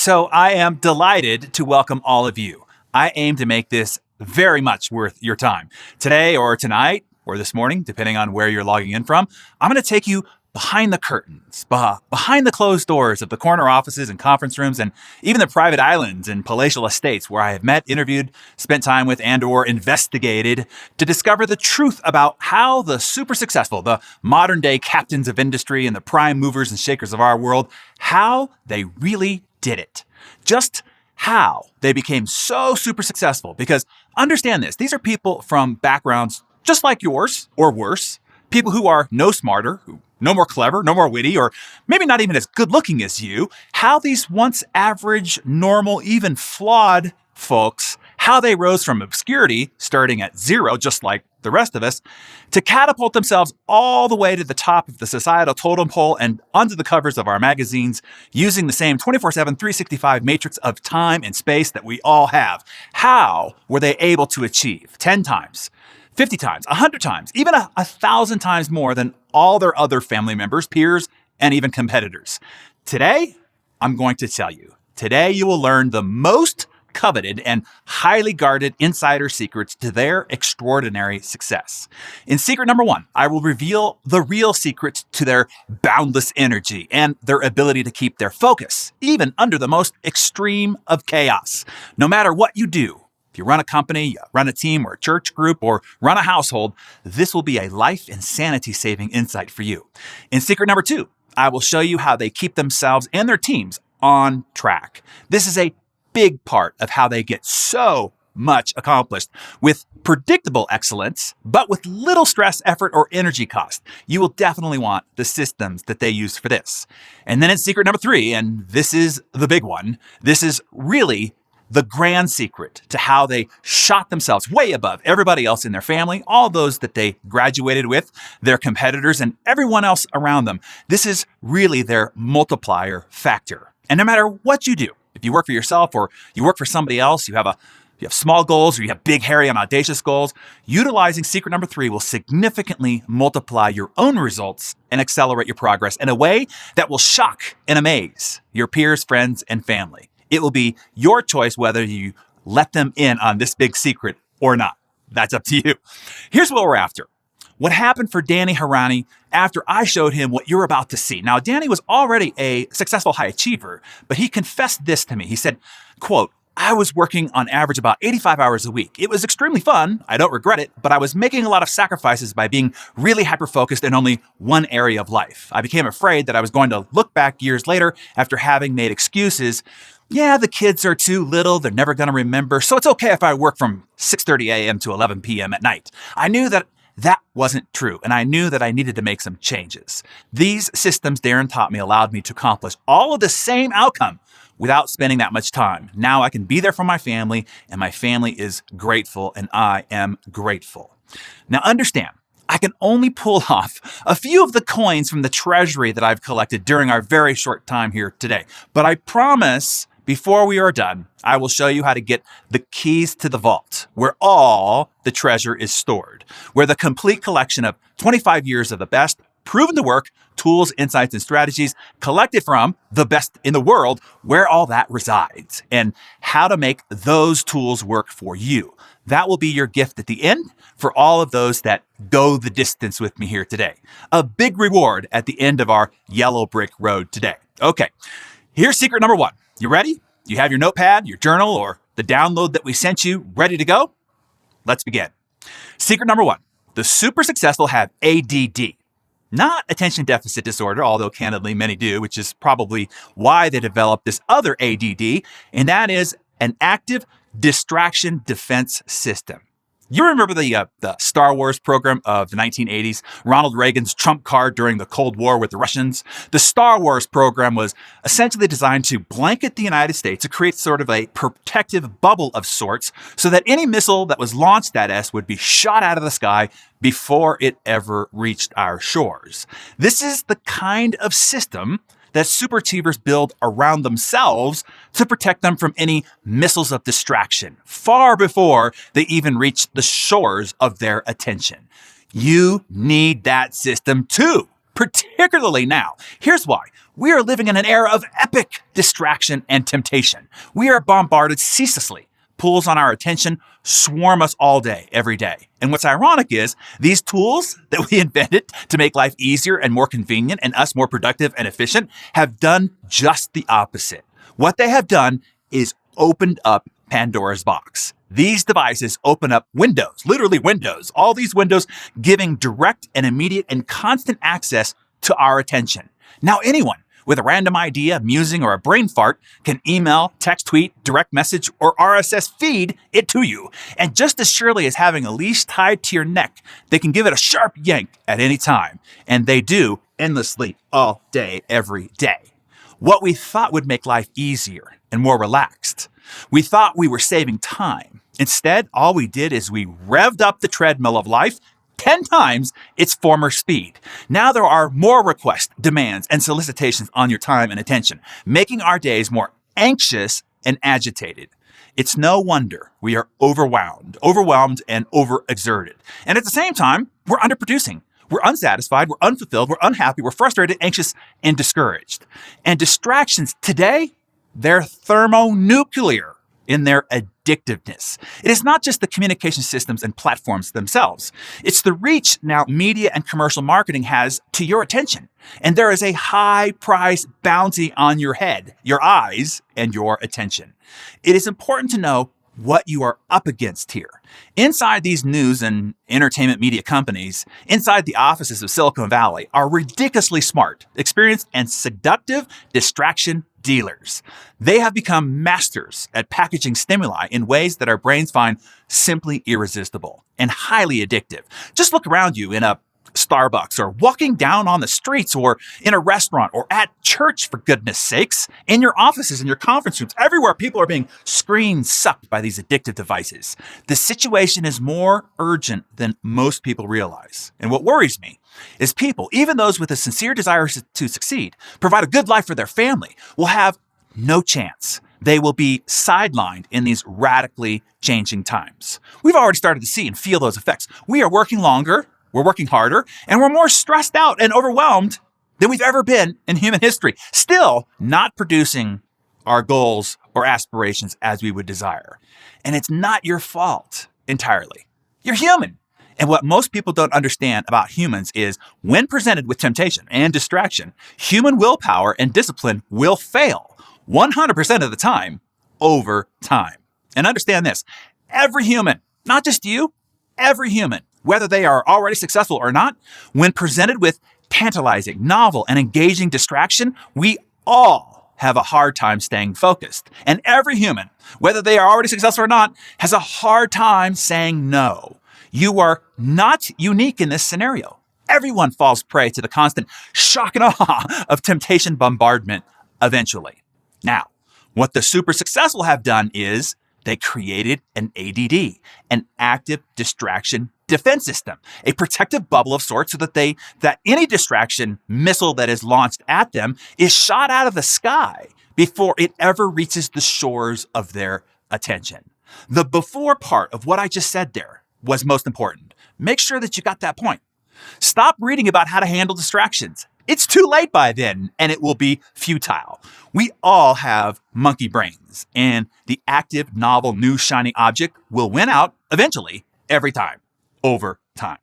So I am delighted to welcome all of you. I aim to make this very much worth your time. Today or tonight or this morning, depending on where you're logging in from, I'm going to take you behind the curtains, behind the closed doors of the corner offices and conference rooms and even the private islands and palatial estates where I have met, interviewed, spent time with, and or investigated to discover the truth about how the super successful, the modern day captains of industry and the prime movers and shakers of our world, how they really did it. Just how they became so super successful. Because understand this, these are people from backgrounds just like yours or worse, people who are no smarter, who no more clever, no more witty, or maybe not even as good looking as you. How these once average, normal, even flawed folks, how they rose from obscurity, starting at zero, just like the rest of us, to catapult themselves all the way to the top of the societal totem pole and onto the covers of our magazines using the same 24/7, 365 matrix of time and space that we all have. How were they able to achieve 10 times, 50 times, 100 times, even 1,000 times more than all their other family members, peers, and even competitors? Today, I'm going to tell you. Today, you will learn the most coveted and highly guarded insider secrets to their extraordinary success. In secret number 1, I will reveal the real secrets to their boundless energy and their ability to keep their focus, even under the most extreme of chaos. No matter what you do, if you run a company, you run a team or a church group, or run a household, this will be a life and sanity-saving insight for you. In secret number 2, I will show you how they keep themselves and their teams on track. This is a big part of how they get so much accomplished with predictable excellence, but with little stress, effort, or energy cost. You will definitely want the systems that they use for this. And then in secret number 3, and this is the big one, this is really the grand secret to how they shot themselves way above everybody else in their family, all those that they graduated with, their competitors, and everyone else around them. This is really their multiplier factor. And no matter what you do, if you work for yourself or you work for somebody else, you have small goals or you have big, hairy, and audacious goals, utilizing secret number 3 will significantly multiply your own results and accelerate your progress in a way that will shock and amaze your peers, friends, and family. It will be your choice whether you let them in on this big secret or not. That's up to you. Here's what we're after. What happened for Danny Harani after I showed him what you're about to see. Now, Danny was already a successful high achiever, but he confessed this to me. He said, quote, "I was working on average about 85 hours a week. It was extremely fun. I don't regret it, but I was making a lot of sacrifices by being really hyper-focused in only one area of life. I became afraid that I was going to look back years later after having made excuses. Yeah, the kids are too little. They're never going to remember. So it's okay if I work from 6:30 a.m. to 11 p.m. at night. I knew that wasn't true, and I knew that I needed to make some changes. These systems Darren taught me allowed me to accomplish all of the same outcome without spending that much time. Now I can be there for my family, and my family is grateful, and I am grateful." Now understand, I can only pull off a few of the coins from the treasury that I've collected during our very short time here today. But I promise, before we are done, I will show you how to get the keys to the vault, where all the treasure is stored, where the complete collection of 25 years of the best, proven to work, tools, insights, and strategies collected from the best in the world, where all that resides, and how to make those tools work for you. That will be your gift at the end for all of those that go the distance with me here today. A big reward at the end of our yellow brick road today. Okay, here's secret number 1. You ready? You have your notepad, your journal, or the download that we sent you ready to go? Let's begin. Secret number 1. The super successful have ADD. Not attention deficit disorder, although candidly many do, which is probably why they developed this other ADD, and that is an active distraction defense system. You remember the Star Wars program of the 1980s, Ronald Reagan's trump card during the Cold War with the Russians? The Star Wars program was essentially designed to blanket the United States to create sort of a protective bubble of sorts so that any missile that was launched at us would be shot out of the sky before it ever reached our shores. This is the kind of system that superachievers build around themselves to protect them from any missiles of distraction, far before they even reach the shores of their attention. You need that system too. particularly now. Here's why. We are living in an era of epic distraction and temptation. We are bombarded ceaselessly. Pulls on our attention swarm us all day, every day. And what's ironic is these tools that we invented to make life easier and more convenient and us more productive and efficient have done just the opposite. What they have done is opened up Pandora's box. These devices open up windows, literally windows, all these windows giving direct and immediate and constant access to our attention. Now anyone with a random idea, musing, or a brain fart can email, text, tweet, direct message, or RSS feed it to you. And just as surely as having a leash tied to your neck, they can give it a sharp yank at any time. And they do endlessly all day, every day. What we thought would make life easier and more relaxed. We thought we were saving time. Instead, all we did is we revved up the treadmill of life 10 times its former speed. Now there are more requests, demands, and solicitations on your time and attention, making our days more anxious and agitated. It's no wonder we are overwhelmed and overexerted. And at the same time, we're underproducing. We're unsatisfied, we're unfulfilled, we're unhappy, we're frustrated, anxious, and discouraged. And distractions today, they're thermonuclear in their addictiveness. It is not just the communication systems and platforms themselves. It's the reach now media and commercial marketing has to your attention. And there is a high price bounty on your head, your eyes, and your attention. It is important to know what you are up against here. Inside these news and entertainment media companies, inside the offices of Silicon Valley, are ridiculously smart, experienced, and seductive distraction dealers. They have become masters at packaging stimuli in ways that our brains find simply irresistible and highly addictive. Just look around you in a Starbucks or walking down on the streets or in a restaurant or at church, for goodness sakes, in your offices, in your conference rooms, everywhere people are being screen sucked by these addictive devices. The situation is more urgent than most people realize. And what worries me is people, even those with a sincere desire to succeed, provide a good life for their family, will have no chance. They will be sidelined in these radically changing times. We've already started to see and feel those effects. We are working longer, we're working harder, and we're more stressed out and overwhelmed than we've ever been in human history, still not producing our goals or aspirations as we would desire. And it's not your fault entirely. You're human. And what most people don't understand about humans is when presented with temptation and distraction, human willpower and discipline will fail 100% of the time over time. And understand this, every human, not just you, every human, whether they are already successful or not, when presented with tantalizing, novel, and engaging distraction, we all have a hard time staying focused. And every human, whether they are already successful or not, has a hard time saying no. You are not unique in this scenario. Everyone falls prey to the constant shock and awe of temptation bombardment eventually. Now, what the super successful have done is they created an ADD, an active distraction defense system, a protective bubble of sorts so that any distraction missile that is launched at them is shot out of the sky before it ever reaches the shores of their attention. The before part of what I just said there was most important. Make sure that you got that point. Stop reading about how to handle distractions. It's too late by then, and it will be futile. We all have monkey brains, and the active, novel, new, shiny object will win out eventually, every time, over time.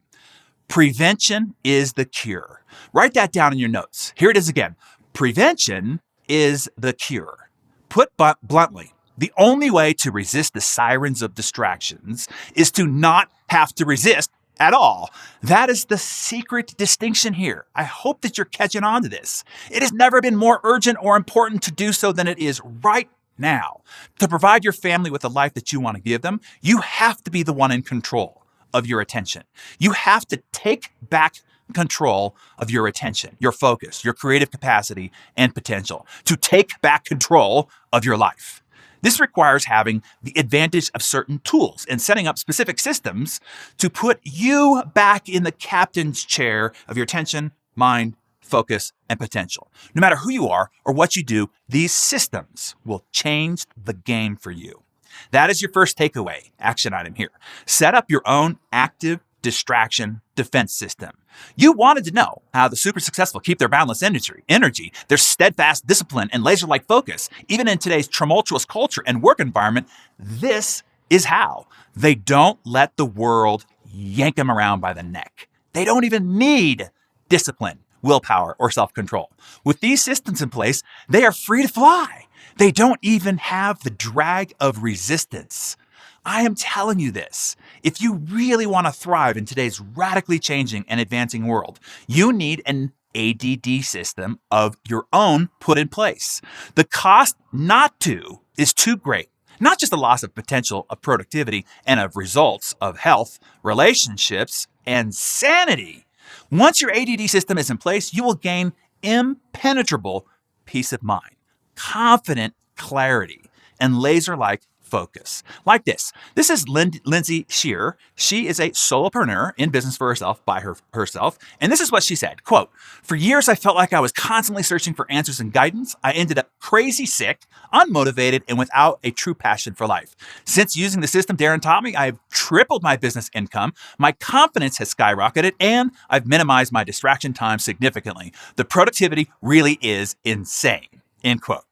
Prevention is the cure. Write that down in your notes. Here it is again. Prevention is the cure. Put bluntly, the only way to resist the sirens of distractions is to not have to resist at all. That is the secret distinction here. I hope that you're catching on to this. It has never been more urgent or important to do so than it is right now. To provide your family with the life that you want to give them, you have to be the one in control of your attention. You have to take back control of your attention, your focus, your creative capacity and potential, to take back control of your life. This requires having the advantage of certain tools and setting up specific systems to put you back in the captain's chair of your attention, mind, focus, and potential. No matter who you are or what you do, these systems will change the game for you. That is your first takeaway, action item here. Set up your own active distraction defense system. You wanted to know how the super successful keep their boundless energy, their steadfast discipline, and laser-like focus. Even in today's tumultuous culture and work environment, this is how. They don't let the world yank them around by the neck. They don't even need discipline, willpower, or self-control. With these systems in place, they are free to fly. They don't even have the drag of resistance. I am telling you this. If you really want to thrive in today's radically changing and advancing world, you need an ADD system of your own put in place. The cost not to is too great. Not just the loss of potential of productivity and of results of health, relationships, and sanity. Once your ADD system is in place, you will gain impenetrable peace of mind, confident clarity, and laser-like focus. Like this. This is Lindsay Shearer. She is a solopreneur in business for herself by herself. And this is what she said, quote, "For years, I felt like I was constantly searching for answers and guidance. I ended up crazy sick, unmotivated, and without a true passion for life. Since using the system Darren taught me, I've tripled my business income. My confidence has skyrocketed, and I've minimized my distraction time significantly. The productivity really is insane," end quote.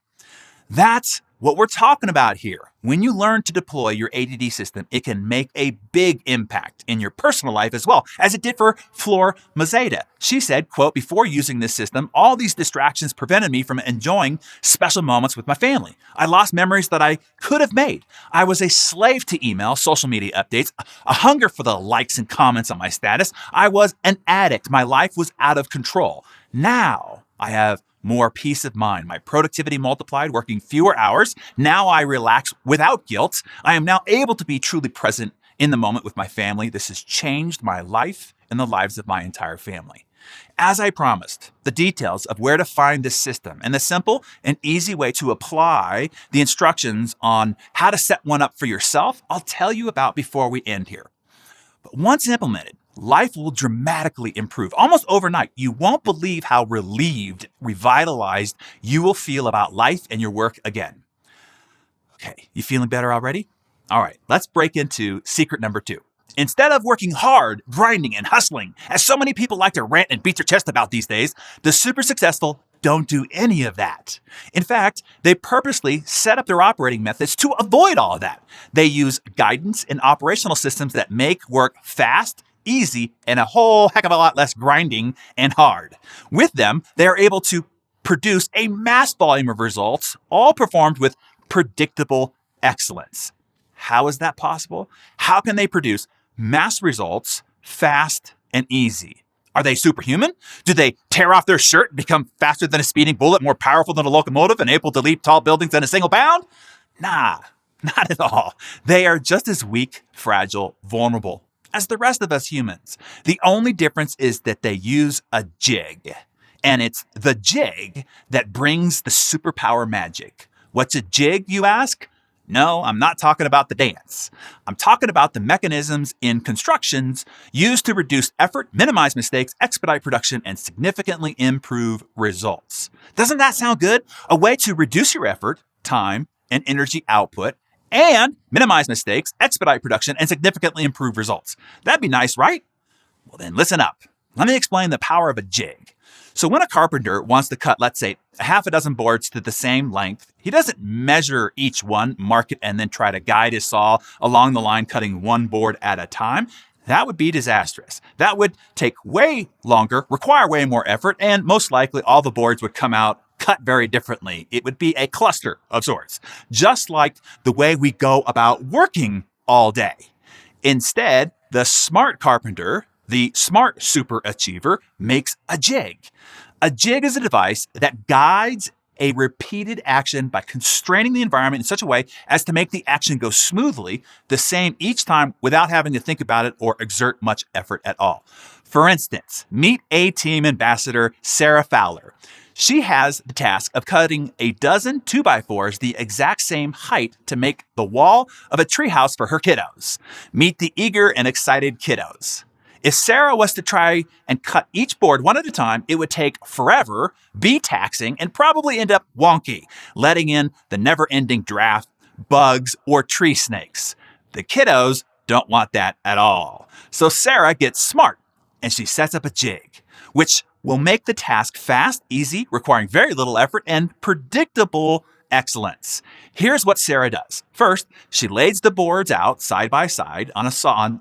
That's what we're talking about here. When you learn to deploy your ADD system, it can make a big impact in your personal life as well, as it did for Flor Mazeda. She said, quote, "Before using this system, all these distractions prevented me from enjoying special moments with my family. I lost memories that I could have made. I was a slave to email, social media updates, a hunger for the likes and comments on my status. I was an addict. My life was out of control. Now I have more peace of mind. My productivity multiplied, working fewer hours. Now I relax without guilt. I am now able to be truly present in the moment with my family. This has changed my life and the lives of my entire family." As I promised, the details of where to find this system and the simple and easy way to apply the instructions on how to set one up for yourself, I'll tell you about before we end here. But once implemented, life will dramatically improve. Almost overnight, you won't believe how relieved, revitalized you will feel about life and your work again. Okay, you feeling better already? All right, let's break into secret number 2. Instead of working hard, grinding, and hustling, as so many people like to rant and beat their chest about these days, the super successful don't do any of that. In fact, they purposely set up their operating methods to avoid all of that. They use guidance and operational systems that make work fast, easy, and a whole heck of a lot less grinding and hard. With them, they are able to produce a mass volume of results, all performed with predictable excellence. How is that possible? How can they produce mass results fast and easy? Are they superhuman? Do they tear off their shirt and become faster than a speeding bullet, more powerful than a locomotive, and able to leap tall buildings in a single bound? Nah, not at all. They are just as weak, fragile, vulnerable as the rest of us humans. The only difference is that they use a jig. And it's the jig that brings the superpower magic. What's a jig, you ask? No, I'm not talking about the dance. I'm talking about the mechanisms in constructions used to reduce effort, minimize mistakes, expedite production, and significantly improve results. Doesn't that sound good? A way to reduce your effort, time, and energy output, and minimize mistakes, expedite production, and significantly improve results. That'd be nice, right? Well, then listen up. Let me explain the power of a jig. So when a carpenter wants to cut, let's say, a half a dozen boards to the same length, he doesn't measure each one, mark it, and then try to guide his saw along the line, cutting one board at a time. That would be disastrous. That would take way longer, require way more effort, and most likely all the boards would come out cut very differently. It would be a cluster of sorts, just like the way we go about working all day. Instead, the smart carpenter, the smart super achiever, makes a jig. A jig is a device that guides a repeated action by constraining the environment in such a way as to make the action go smoothly, the same each time without having to think about it or exert much effort at all. For instance, meet A-Team ambassador Sarah Fowler. She has the task of cutting a dozen 2x4s the exact same height to make the wall of a treehouse for her kiddos. Meet the eager and excited kiddos. If Sarah was to try and cut each board one at a time, it would take forever, be taxing, and probably end up wonky, letting in the never-ending draft, bugs, or tree snakes. The kiddos don't want that at all. So Sarah gets smart and she sets up a jig, which will make the task fast, easy, requiring very little effort, and predictable excellence. Here's what Sarah does. First, she lays the boards out side by side on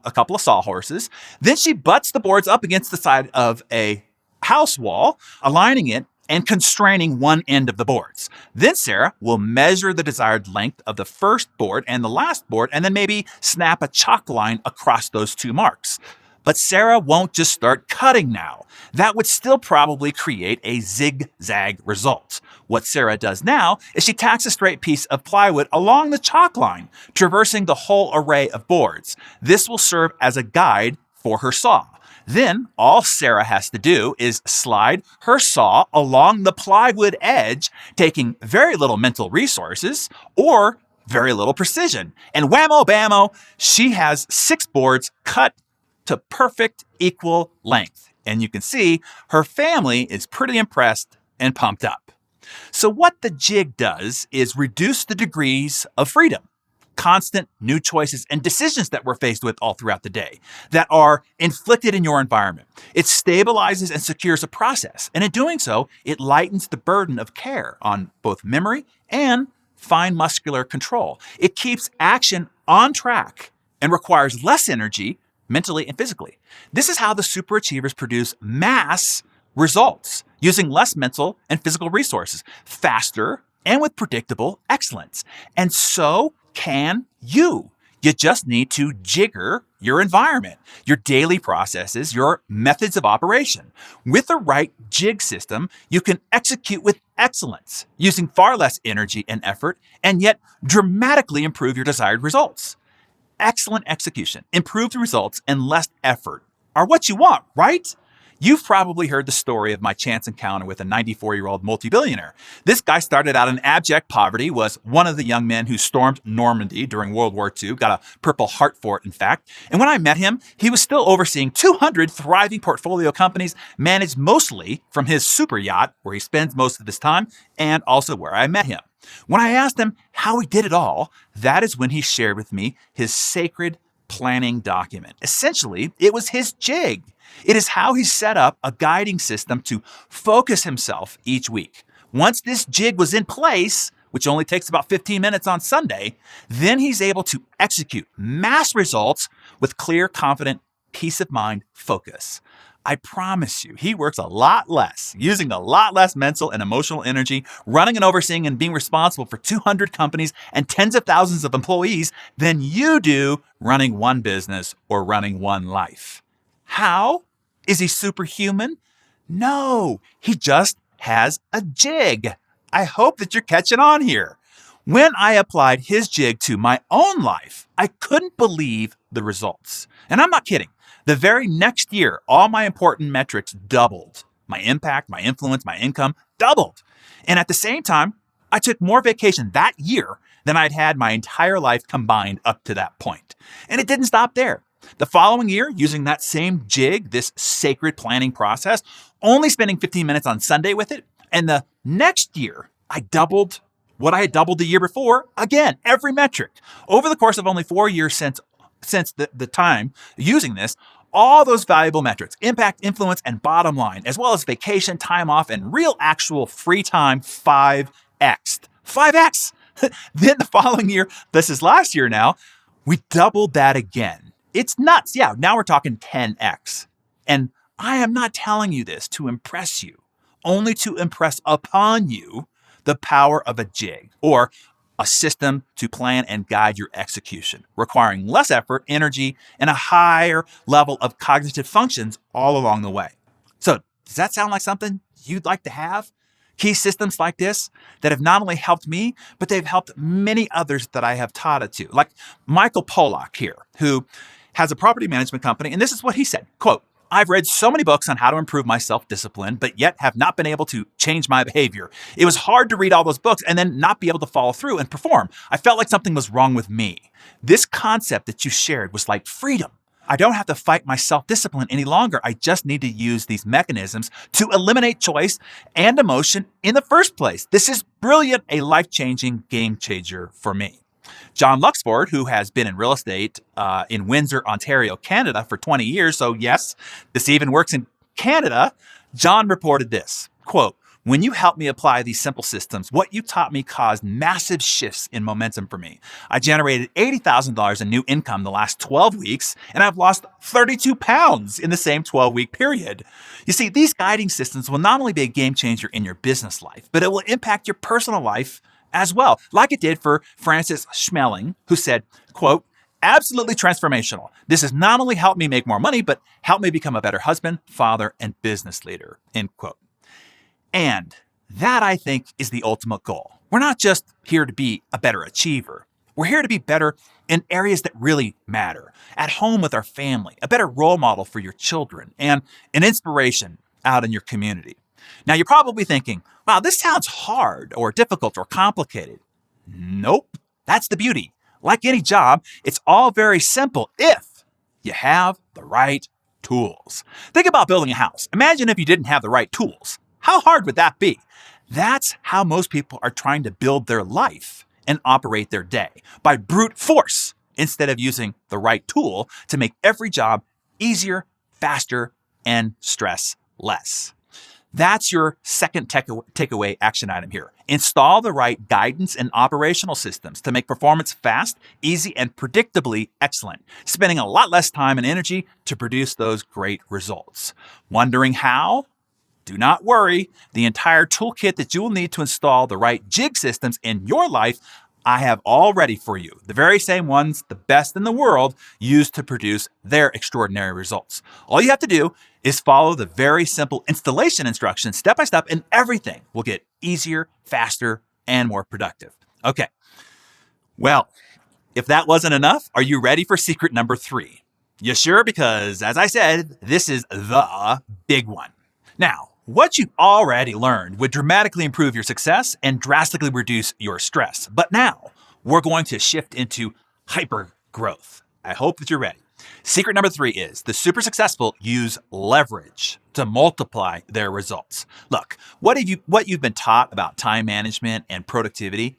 a couple of sawhorses. Then she butts the boards up against the side of a house wall, aligning it and constraining one end of the boards. Then Sarah will measure the desired length of the first board and the last board, and then maybe snap a chalk line across those two marks. But Sarah won't just start cutting now. That would still probably create a zigzag result. What Sarah does now is she tacks a straight piece of plywood along the chalk line, traversing the whole array of boards. This will serve as a guide for her saw. Then all Sarah has to do is slide her saw along the plywood edge, taking very little mental resources or very little precision. And whammo bammo, she has 6 boards cut to perfect equal length. And you can see her family is pretty impressed and pumped up. So what the jig does is reduce the degrees of freedom, constant new choices and decisions that we're faced with all throughout the day that are inflicted in your environment. It stabilizes and secures a process. And in doing so, it lightens the burden of care on both memory and fine muscular control. It keeps action on track and requires less energy mentally and physically. This is how the superachievers produce mass results using less mental and physical resources, faster and with predictable excellence. And so can you. You just need to jigger your environment, your daily processes, your methods of operation. With the right jig system, you can execute with excellence, using far less energy and effort, and yet dramatically improve your desired results. Excellent execution, improved results, and less effort are what you want, right? You've probably heard the story of my chance encounter with a 94-year-old multi-billionaire. This guy started out in abject poverty, was one of the young men who stormed Normandy during World War II, got a Purple Heart for it, in fact. And when I met him, he was still overseeing 200 thriving portfolio companies managed mostly from his super yacht, where he spends most of his time, and also where I met him. When I asked him how he did it all, that is when he shared with me his sacred planning document. Essentially, it was his jig. It is how he set up a guiding system to focus himself each week. Once this jig was in place, which only takes about 15 minutes on Sunday, then he's able to execute mass results with clear, confident, peace of mind focus. I promise you, he works a lot less, using a lot less mental and emotional energy, running and overseeing and being responsible for 200 companies and tens of thousands of employees than you do running one business or running one life. How? Is he superhuman? No, he just has a jig. I hope that you're catching on here. When I applied his jig to my own life, I couldn't believe the results. And I'm not kidding. The very next year, all my important metrics doubled. My impact, my influence, my income doubled. And at the same time, I took more vacation that year than I'd had my entire life combined up to that point. And it didn't stop there. The following year, using that same jig, this sacred planning process, only spending 15 minutes on Sunday with it. And the next year, I doubled what I had doubled the year before. Again, every metric. Over the course of only 4 years since the time using this, all those valuable metrics, impact, influence, and bottom line, as well as vacation, time off, and real actual free time, 5x'd. 5x! Then the following year, this is last year now, we doubled that again. It's nuts. Yeah, now we're talking 10x. And I am not telling you this to impress you, only to impress upon you the power of a jig, or a system to plan and guide your execution, requiring less effort, energy, and a higher level of cognitive functions all along the way. So does that sound like something you'd like to have? Key systems like this that have not only helped me, but they've helped many others that I have taught it to, like Michael Pollock here, who has a property management company. And this is what he said, quote, "I've read so many books on how to improve my self-discipline, but yet have not been able to change my behavior. It was hard to read all those books and then not be able to follow through and perform. I felt like something was wrong with me. This concept that you shared was like freedom. I don't have to fight my self-discipline any longer. I just need to use these mechanisms to eliminate choice and emotion in the first place. This is brilliant, a life-changing game changer for me." John Luxford, who has been in real estate in Windsor, Ontario, Canada for 20 years, so yes, this even works in Canada, John reported this, quote, "When you helped me apply these simple systems, what you taught me caused massive shifts in momentum for me. I generated $80,000 in new income the last 12 weeks, and I've lost 32 pounds in the same 12-week period." You see, these guiding systems will not only be a game changer in your business life, but it will impact your personal life as well, like it did for Francis Schmeling, who said, quote, "Absolutely transformational. This has not only helped me make more money, but helped me become a better husband, father, and business leader," end quote. And that, I think, is the ultimate goal. We're not just here to be a better achiever. We're here to be better in areas that really matter. At home with our family, a better role model for your children, and an inspiration out in your community. Now, you're probably thinking, wow, this sounds hard or difficult or complicated. Nope. That's the beauty. Like any job, it's all very simple if you have the right tools. Think about building a house. Imagine if you didn't have the right tools. How hard would that be? That's how most people are trying to build their life and operate their day, by brute force, instead of using the right tool to make every job easier, faster, and stress less. That's your second takeaway action item here. Install the right guidance and operational systems to make performance fast, easy, and predictably excellent, spending a lot less time and energy to produce those great results. Wondering how? Do not worry. The entire toolkit that you will need to install the right jig systems in your life, I have all ready for you. The very same ones the best in the world use to produce their extraordinary results. All you have to do is follow the very simple installation instructions step by step, and everything will get easier, faster, and more productive. Okay. Well, if that wasn't enough, are you ready for secret number 3? You sure? Because as I said, this is the big one. Now, what you've already learned would dramatically improve your success and drastically reduce your stress. But now we're going to shift into hyper growth. I hope that you're ready. Secret number 3 is the super successful use leverage to multiply their results. Look, what you've been taught about time management and productivity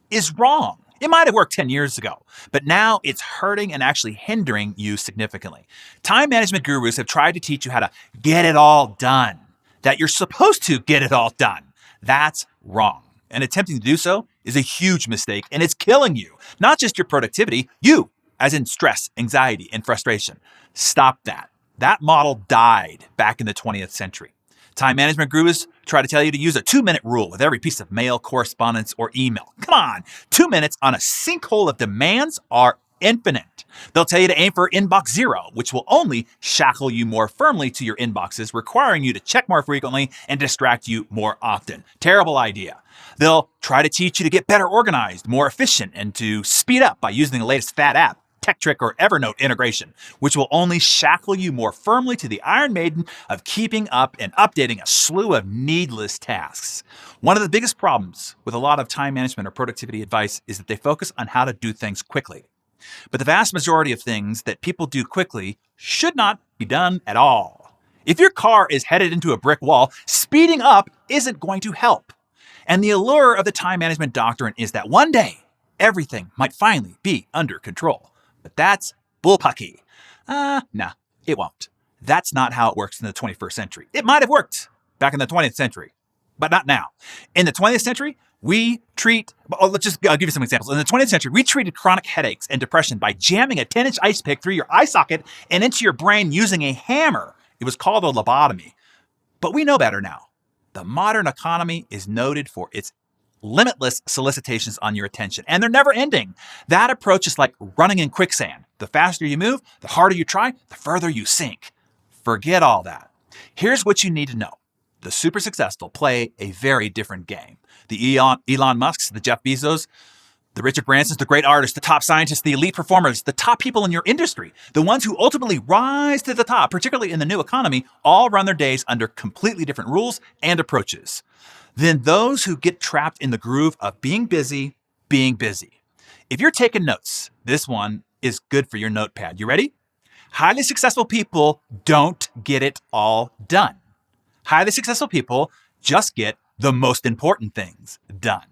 is wrong. It might have worked 10 years ago, but now it's hurting and actually hindering you significantly. Time management gurus have tried to teach you how to get it all done, that you're supposed to get it all done. That's wrong. And attempting to do so is a huge mistake, and it's killing you. Not just your productivity, you, as in stress, anxiety, and frustration. Stop that. That model died back in the 20th century. Time management gurus try to tell you to use a 2-minute rule with every piece of mail, correspondence, or email. Come on, 2 minutes on a sinkhole of demands are infinite. They'll tell you to aim for inbox 0, which will only shackle you more firmly to your inboxes, requiring you to check more frequently and distract you more often. Terrible idea. They'll try to teach you to get better organized, more efficient, and to speed up by using the latest fad app, tech trick, or Evernote integration, which will only shackle you more firmly to the Iron Maiden of keeping up and updating a slew of needless tasks. One of the biggest problems with a lot of time management or productivity advice is that they focus on how to do things quickly. But the vast majority of things that people do quickly should not be done at all. If your car is headed into a brick wall, speeding up isn't going to help. And the allure of the time management doctrine is that one day, everything might finally be under control. But that's bullpucky. No, it won't. That's not how it works in the 21st century. It might have worked back in the 20th century, but not now. In the 20th century, I'll give you some examples. In the 20th century, we treated chronic headaches and depression by jamming a 10-inch ice pick through your eye socket and into your brain using a hammer. It was called a lobotomy. But we know better now. The modern economy is noted for its limitless solicitations on your attention, and they're never ending. That approach is like running in quicksand. The faster you move, the harder you try, the further you sink. Forget all that. Here's what you need to know. The super successful play a very different game. The Elon Musks, the Jeff Bezos, the Richard Bransons, the great artists, the top scientists, the elite performers, the top people in your industry, the ones who ultimately rise to the top, particularly in the new economy, all run their days under completely different rules and approaches than those who get trapped in the groove of being busy, being busy. If you're taking notes, this one is good for your notepad. You ready? Highly successful people don't get it all done. Highly successful people just get the most important things done.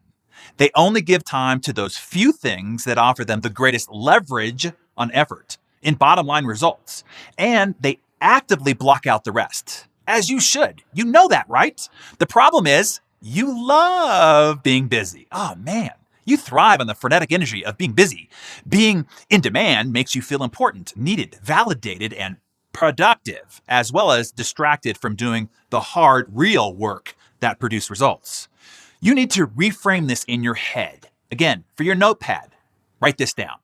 They only give time to those few things that offer them the greatest leverage on effort in bottom line results. And they actively block out the rest, as you should. You know that, right? The problem is you love being busy. Oh, man. You thrive on the frenetic energy of being busy. Being in demand makes you feel important, needed, validated, and productive, as well as distracted from doing the hard, real work that produce results. You need to reframe this in your head. Again, for your notepad, write this down.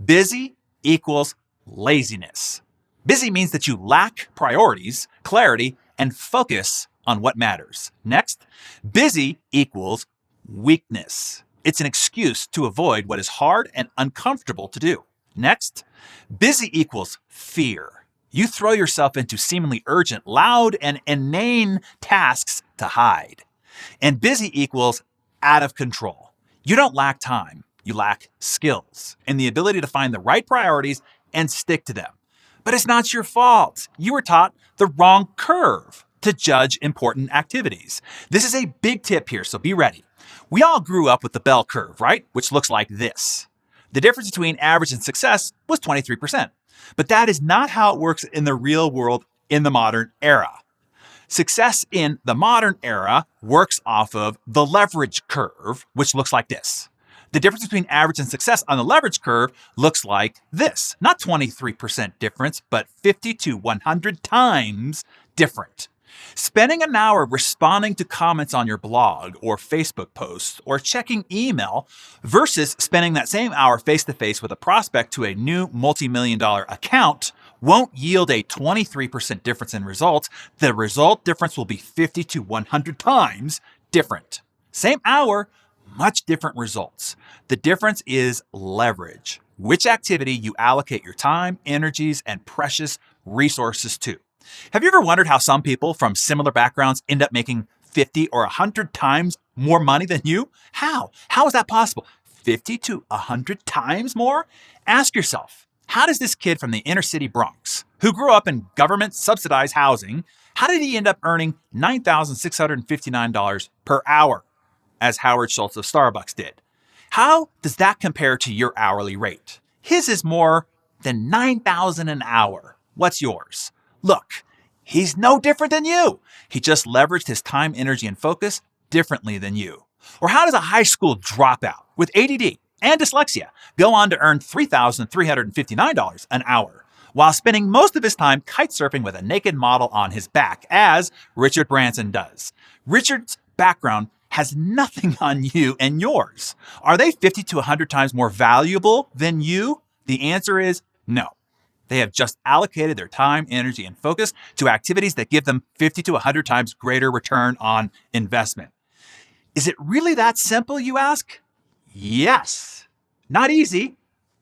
Busy equals laziness. Busy means that you lack priorities, clarity, and focus on what matters. Next, busy equals weakness. It's an excuse to avoid what is hard and uncomfortable to do. Next, busy equals fear. You throw yourself into seemingly urgent, loud, and inane tasks to hide. And busy equals out of control. You don't lack time. You lack skills and the ability to find the right priorities and stick to them. But it's not your fault. You were taught the wrong curve to judge important activities. This is a big tip here, so be ready. We all grew up with the bell curve, right? Which looks like this. The difference between average and success was 23%. But that is not how it works in the real world in the modern era. Success in the modern era works off of the leverage curve, which looks like this. The difference between average and success on the leverage curve looks like this. Not 23% difference, but 50 to 100 times different. Spending an hour responding to comments on your blog or Facebook posts or checking email versus spending that same hour face-to-face with a prospect to a new multi-million-dollar account won't yield a 23% difference in results. The result difference will be 50 to 100 times different. Same hour, much different results. The difference is leverage, which activity you allocate your time, energies, and precious resources to. Have you ever wondered how some people from similar backgrounds end up making 50 or 100 times more money than you? How? How is that possible? 50 to 100 times more? Ask yourself, how does this kid from the inner city Bronx, who grew up in government-subsidized housing, how did he end up earning $9,659 per hour, as Howard Schultz of Starbucks did? How does that compare to your hourly rate? His is more than $9,000 an hour. What's yours? Look, he's no different than you. He just leveraged his time, energy, and focus differently than you. Or how does a high school dropout with ADD and dyslexia go on to earn $3,359 an hour while spending most of his time kite surfing with a naked model on his back, as Richard Branson does? Richard's background has nothing on you and yours. Are they 50 to 100 times more valuable than you? The answer is no. They have just allocated their time, energy, and focus to activities that give them 50 to 100 times greater return on investment. Is it really that simple, you ask? Yes. Not easy.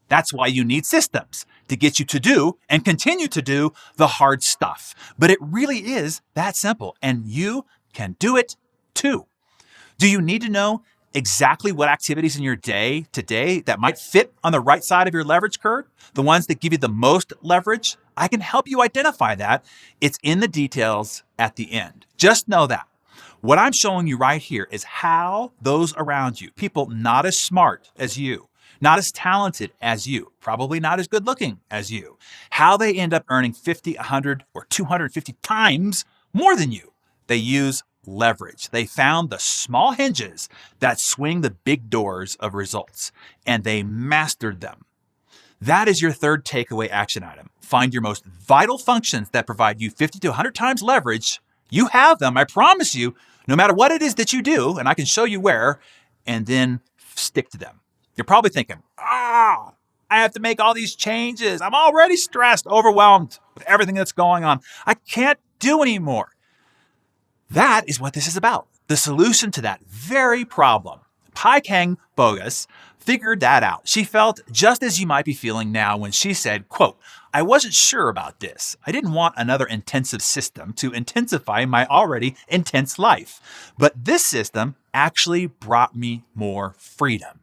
That's why you need systems to get you to do and continue to do the hard stuff. But it really is that simple, and you can do it too. Do you need to know exactly what activities in your day today that might fit on the right side of your leverage curve, the ones that give you the most leverage? I can help you identify that. It's in the details at the end. Just know that. What I'm showing you right here is how those around you, people not as smart as you, not as talented as you, probably not as good looking as you, how they end up earning 50, 100, or 250 times more than you. They use leverage. They found the small hinges that swing the big doors of results, and they mastered them. That is your third takeaway action item. Find your most vital functions that provide you 50 to 100 times leverage. You have them, I promise you, no matter what it is that you do, and I can show you where, and then stick to them. You're probably thinking, I have to make all these changes. I'm already stressed, overwhelmed with everything that's going on. I can't do anymore. That is what this is about. The solution to that very problem. Pai Kang Bogus figured that out. She felt just as you might be feeling now when she said, quote, I wasn't sure about this. I didn't want another intensive system to intensify my already intense life. But this system actually brought me more freedom.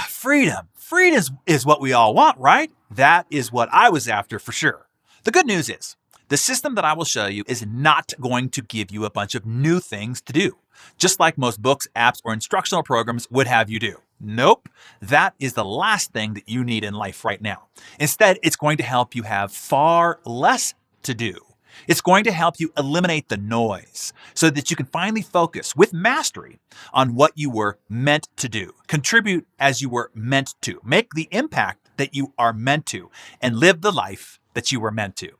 Freedom. Freedom is what we all want, right? That is what I was after for sure. The good news is, The system that I will show you is not going to give you a bunch of new things to do, just like most books, apps, or instructional programs would have you do. Nope, that is the last thing that you need in life right now. Instead, it's going to help you have far less to do. It's going to help you eliminate the noise so that you can finally focus with mastery on what you were meant to do, contribute as you were meant to, make the impact that you are meant to, and live the life that you were meant to.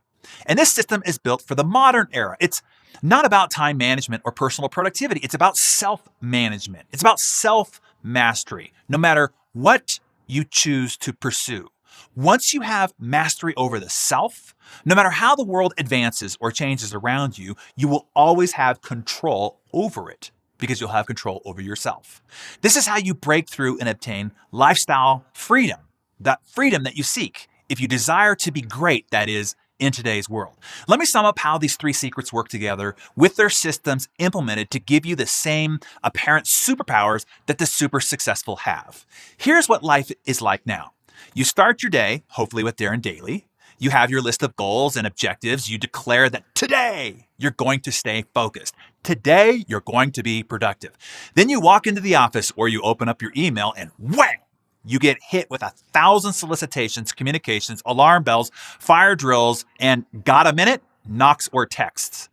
And this system is built for the modern era. It's not about time management or personal productivity. It's about self-management. It's about self-mastery, no matter what you choose to pursue. Once you have mastery over the self, no matter how the world advances or changes around you, you will always have control over it because you'll have control over yourself. This is how you break through and obtain lifestyle freedom, that freedom that you seek if you desire to be great, that is, in today's world. Let me sum up how these three secrets work together with their systems implemented to give you the same apparent superpowers that the super successful have. Here's what life is like now. You start your day, hopefully with Darren Daily. You have your list of goals and objectives. You declare that today you're going to stay focused. Today you're going to be productive. Then you walk into the office or you open up your email and wham! You get hit with 1,000 solicitations, communications, alarm bells, fire drills, and got a minute? Knocks or texts.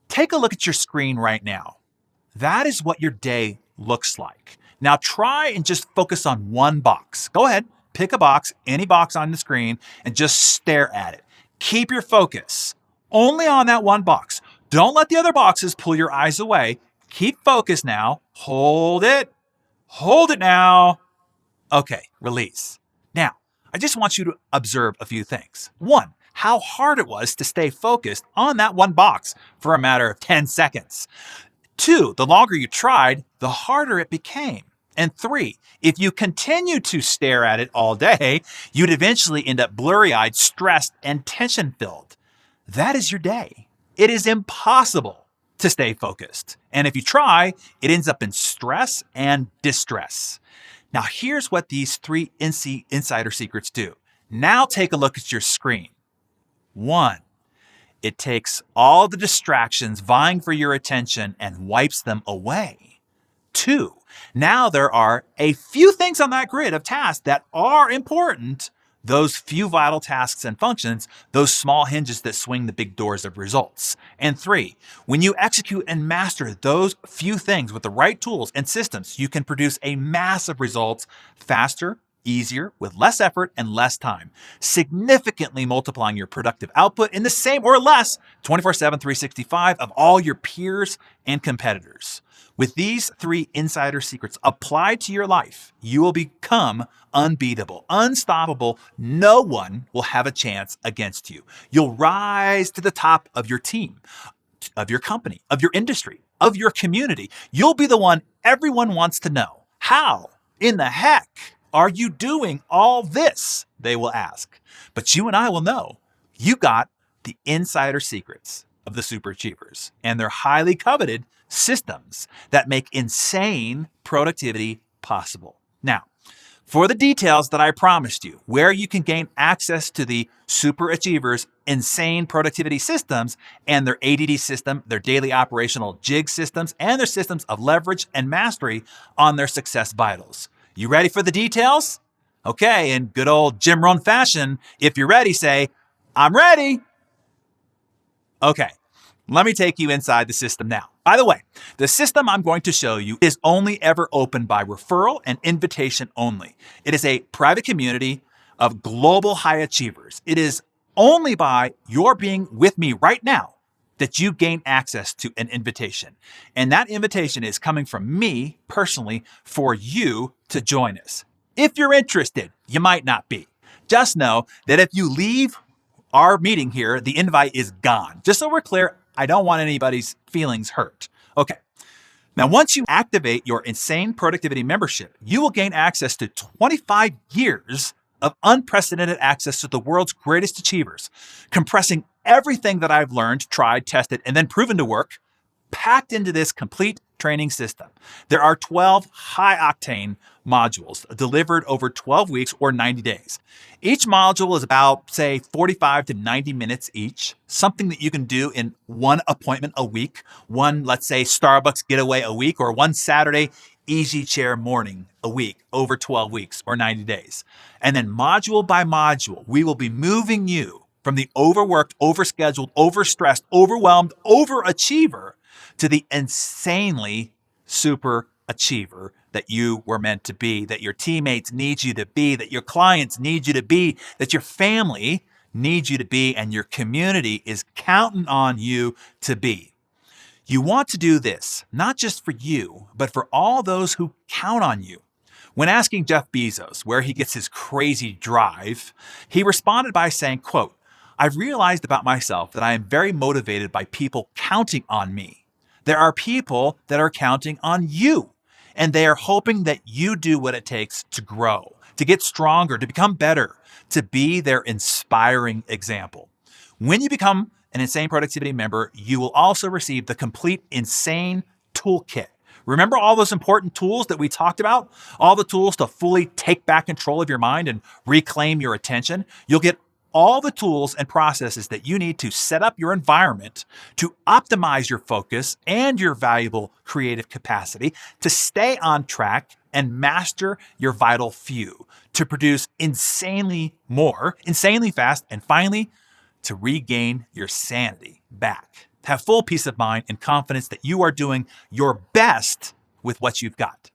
Take a look at your screen right now. That is what your day looks like. Now try and just focus on one box. Go ahead, pick a box, any box on the screen, and just stare at it. Keep your focus only on that one box. Don't let the other boxes pull your eyes away. Keep focused now. Hold it. Hold it now. Okay, release. Now, I just want you to observe a few things. One, how hard it was to stay focused on that one box for a matter of 10 seconds. Two, the longer you tried, the harder it became. And three, if you continue to stare at it all day, you'd eventually end up blurry-eyed, stressed, and tension-filled. That is your day. It is impossible to stay focused. And if you try, it ends up in stress and distress. Now, here's what these three insider secrets do. Now take a look at your screen. One, it takes all the distractions vying for your attention and wipes them away. Two, now there are a few things on that grid of tasks that are important. Those few vital tasks and functions, those small hinges that swing the big doors of results. And three, when you execute and master those few things with the right tools and systems, you can produce a massive results faster, easier, with less effort and less time, significantly multiplying your productive output in the same or less 24/7, 365 of all your peers and competitors. With these three insider secrets applied to your life, you will become unbeatable, unstoppable. No one will have a chance against you. You'll rise to the top of your team, of your company, of your industry, of your community. You'll be the one everyone wants to know. How in the heck are you doing all this? They will ask. But you and I will know. You got the insider secrets of the super achievers and their highly coveted systems that make insane productivity possible. Now, for the details that I promised you, where you can gain access to the super achievers' insane productivity systems and their ADD system, their daily operational jig systems, and their systems of leverage and mastery on their success vitals. You ready for the details? Okay, in good old Jim Rohn fashion, if you're ready, say, I'm ready. Okay. Let me take you inside the system now. By the way, the system I'm going to show you is only ever open by referral and invitation only. It is a private community of global high achievers. It is only by your being with me right now that you gain access to an invitation. And that invitation is coming from me personally for you to join us. If you're interested, you might not be. Just know that if you leave our meeting here, the invite is gone. Just so we're clear, I don't want anybody's feelings hurt. Okay. Now, once you activate your insane productivity membership, you will gain access to 25 years of unprecedented access to the world's greatest achievers, compressing everything that I've learned, tried, tested, and then proven to work, packed into this complete training system. There are 12 high-octane modules delivered over 12 weeks or 90 days. Each module is about, say, 45 to 90 minutes each, something that you can do in one appointment a week, one, let's say, Starbucks getaway a week, or one Saturday easy chair morning a week over 12 weeks or 90 days. And then module by module, we will be moving you from the overworked, overscheduled, overstressed, overwhelmed, overachiever to the insanely super achiever that you were meant to be, that your teammates need you to be, that your clients need you to be, that your family needs you to be, and your community is counting on you to be. You want to do this, not just for you, but for all those who count on you. When asking Jeff Bezos where he gets his crazy drive, he responded by saying, quote, "I've realized about myself that I am very motivated by people counting on me. There are people that are counting on you, and they are hoping that you do what it takes to grow, to get stronger, to become better, to be their inspiring example. When you become an Insane Productivity member, you will also receive the complete Insane Toolkit. Remember all those important tools that we talked about? All the tools to fully take back control of your mind and reclaim your attention? You'll get all the tools and processes that you need to set up your environment, to optimize your focus and your valuable creative capacity, to stay on track and master your vital few, to produce insanely more, insanely fast, and finally, to regain your sanity back. Have full peace of mind and confidence that you are doing your best with what you've got.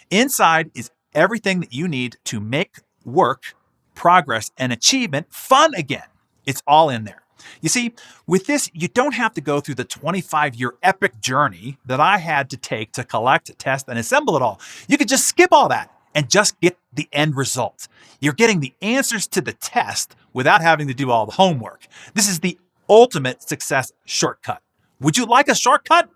Inside is everything that you need to make work, progress, and achievement fun again. It's all in there. You see, with this, you don't have to go through the 25-year epic journey that I had to take to collect, test, and assemble it all. You could just skip all that and just get the end result. You're getting the answers to the test without having to do all the homework. This is the ultimate success shortcut. Would you like a shortcut?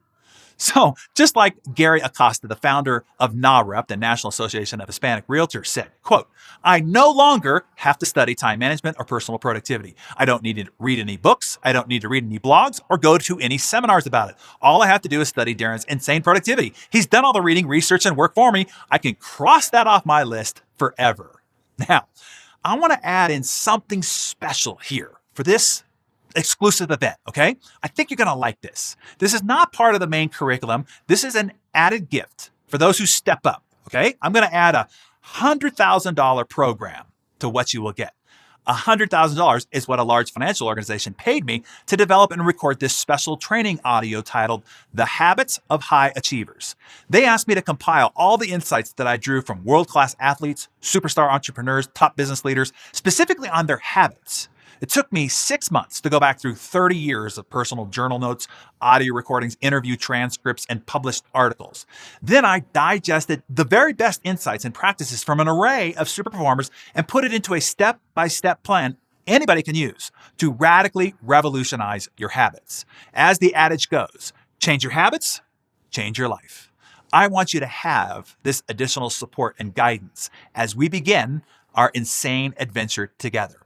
So, just like Gary Acosta, the founder of NAREP, the National Association of Hispanic Realtors, said, quote, "I no longer have to study time management or personal productivity. I don't need to read any books. I don't need to read any blogs or go to any seminars about it. All I have to do is study Darren's Insane Productivity. He's done all the reading, research, and work for me. I can cross that off my list forever." Now, I want to add in something special here for this exclusive event, okay? I think you're going to like this. This is not part of the main curriculum. This is an added gift for those who step up, okay? I'm going to add a $100,000 program to what you will get. $100,000 is what a large financial organization paid me to develop and record this special training audio titled The Habits of High Achievers. They asked me to compile all the insights that I drew from world-class athletes, superstar entrepreneurs, top business leaders, specifically on their habits. It took me 6 months to go back through 30 years of personal journal notes, audio recordings, interview transcripts, and published articles. Then I digested the very best insights and practices from an array of super performers and put it into a step-by-step plan anybody can use to radically revolutionize your habits. As the adage goes, change your habits, change your life. I want you to have this additional support and guidance as we begin our insane adventure together.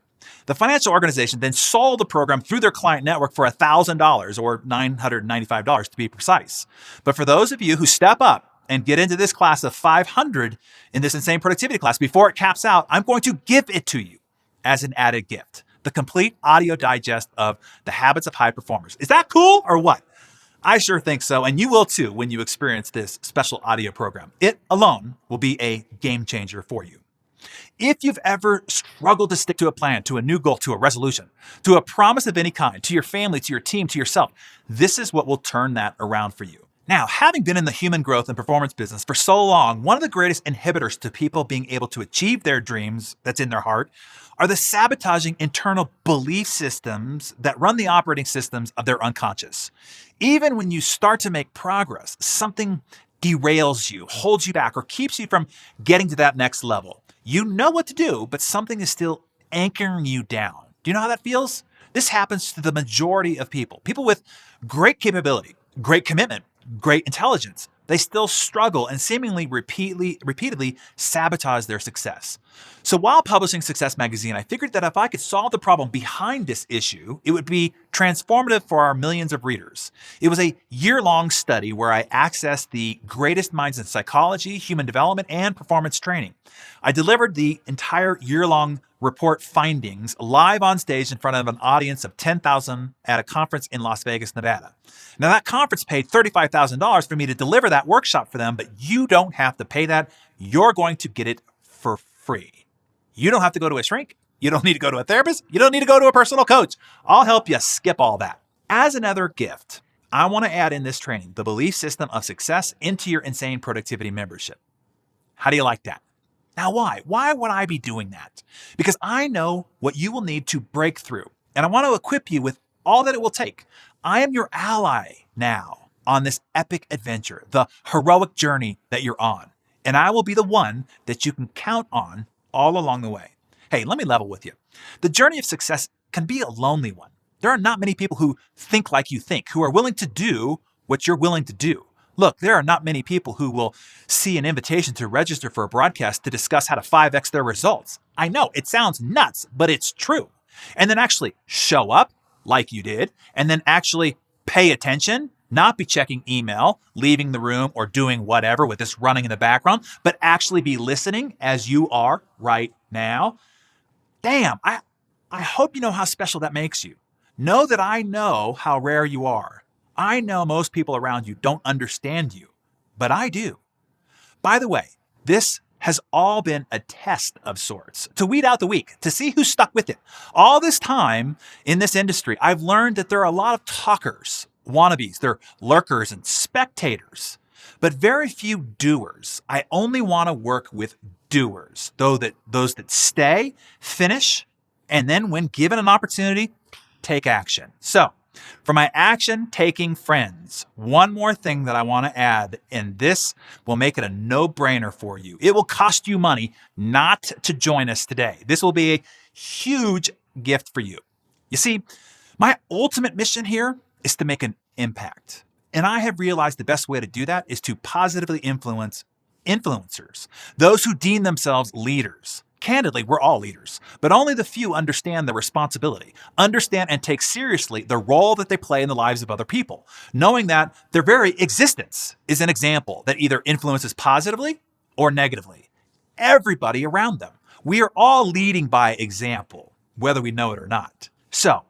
The financial organization then sold the program through their client network for $1,000 or $995 to be precise. But for those of you who step up and get into this class of 500 in this Insane Productivity class before it caps out, I'm going to give it to you as an added gift. The complete audio digest of The Habits of High Performers. Is that cool or what? I sure think so, and you will too when you experience this special audio program. It alone will be a game changer for you. If you've ever struggled to stick to a plan, to a new goal, to a resolution, to a promise of any kind, to your family, to your team, to yourself, this is what will turn that around for you. Now, having been in the human growth and performance business for so long, one of the greatest inhibitors to people being able to achieve their dreams that's in their heart are the sabotaging internal belief systems that run the operating systems of their unconscious. Even when you start to make progress, something derails you, holds you back, or keeps you from getting to that next level. You know what to do, but something is still anchoring you down. Do you know how that feels? This happens to the majority of people. People with great capability, great commitment, great intelligence, They still struggle and seemingly repeatedly sabotage their success. So while publishing Success Magazine, I figured that if I could solve the problem behind this issue, it would be transformative for our millions of readers. It was a year-long study where I accessed the greatest minds in psychology, human development, and performance training. I delivered the entire year-long report findings live on stage in front of an audience of 10,000 at a conference in Las Vegas, Nevada. Now, that conference paid $35,000 for me to deliver that workshop for them, but you don't have to pay that. You're going to get it for free. You don't have to go to a shrink. You don't need to go to a therapist. You don't need to go to a personal coach. I'll help you skip all that. As another gift, I want to add in this training the belief system of success into your Insane Productivity membership. How do you like that? Now, why? Why would I be doing that? Because I know what you will need to break through, and I want to equip you with all that it will take. I am your ally now on this epic adventure, the heroic journey that you're on, and I will be the one that you can count on all along the way. Hey, let me level with you. The journey of success can be a lonely one. There are not many people who think like you think, who are willing to do what you're willing to do. Look, there are not many people who will see an invitation to register for a broadcast to discuss how to 5x their results. I know, it sounds nuts, but it's true. And then actually show up like you did, and then actually pay attention, not be checking email, leaving the room, or doing whatever with this running in the background, but actually be listening as you are right now. Damn, I hope you know how special that makes you. Know that I know how rare you are. I know most people around you don't understand you, but I do. By the way, this has all been a test of sorts to weed out the weak, to see who stuck with it. All this time in this industry, I've learned that there are a lot of talkers, wannabes, they're lurkers and spectators, but very few doers. I only want to work with doers, those that stay, finish, and then when given an opportunity, take action. So, for my action-taking friends, one more thing that I want to add, and this will make it a no-brainer for you. It will cost you money not to join us today. This will be a huge gift for you. You see, my ultimate mission here is to make an impact. And I have realized the best way to do that is to positively influence influencers, those who deem themselves leaders. Candidly, we're all leaders, but only the few understand the responsibility, understand and take seriously the role that they play in the lives of other people, knowing that their very existence is an example that either influences positively or negatively everybody around them. We are all leading by example, whether we know it or not. So,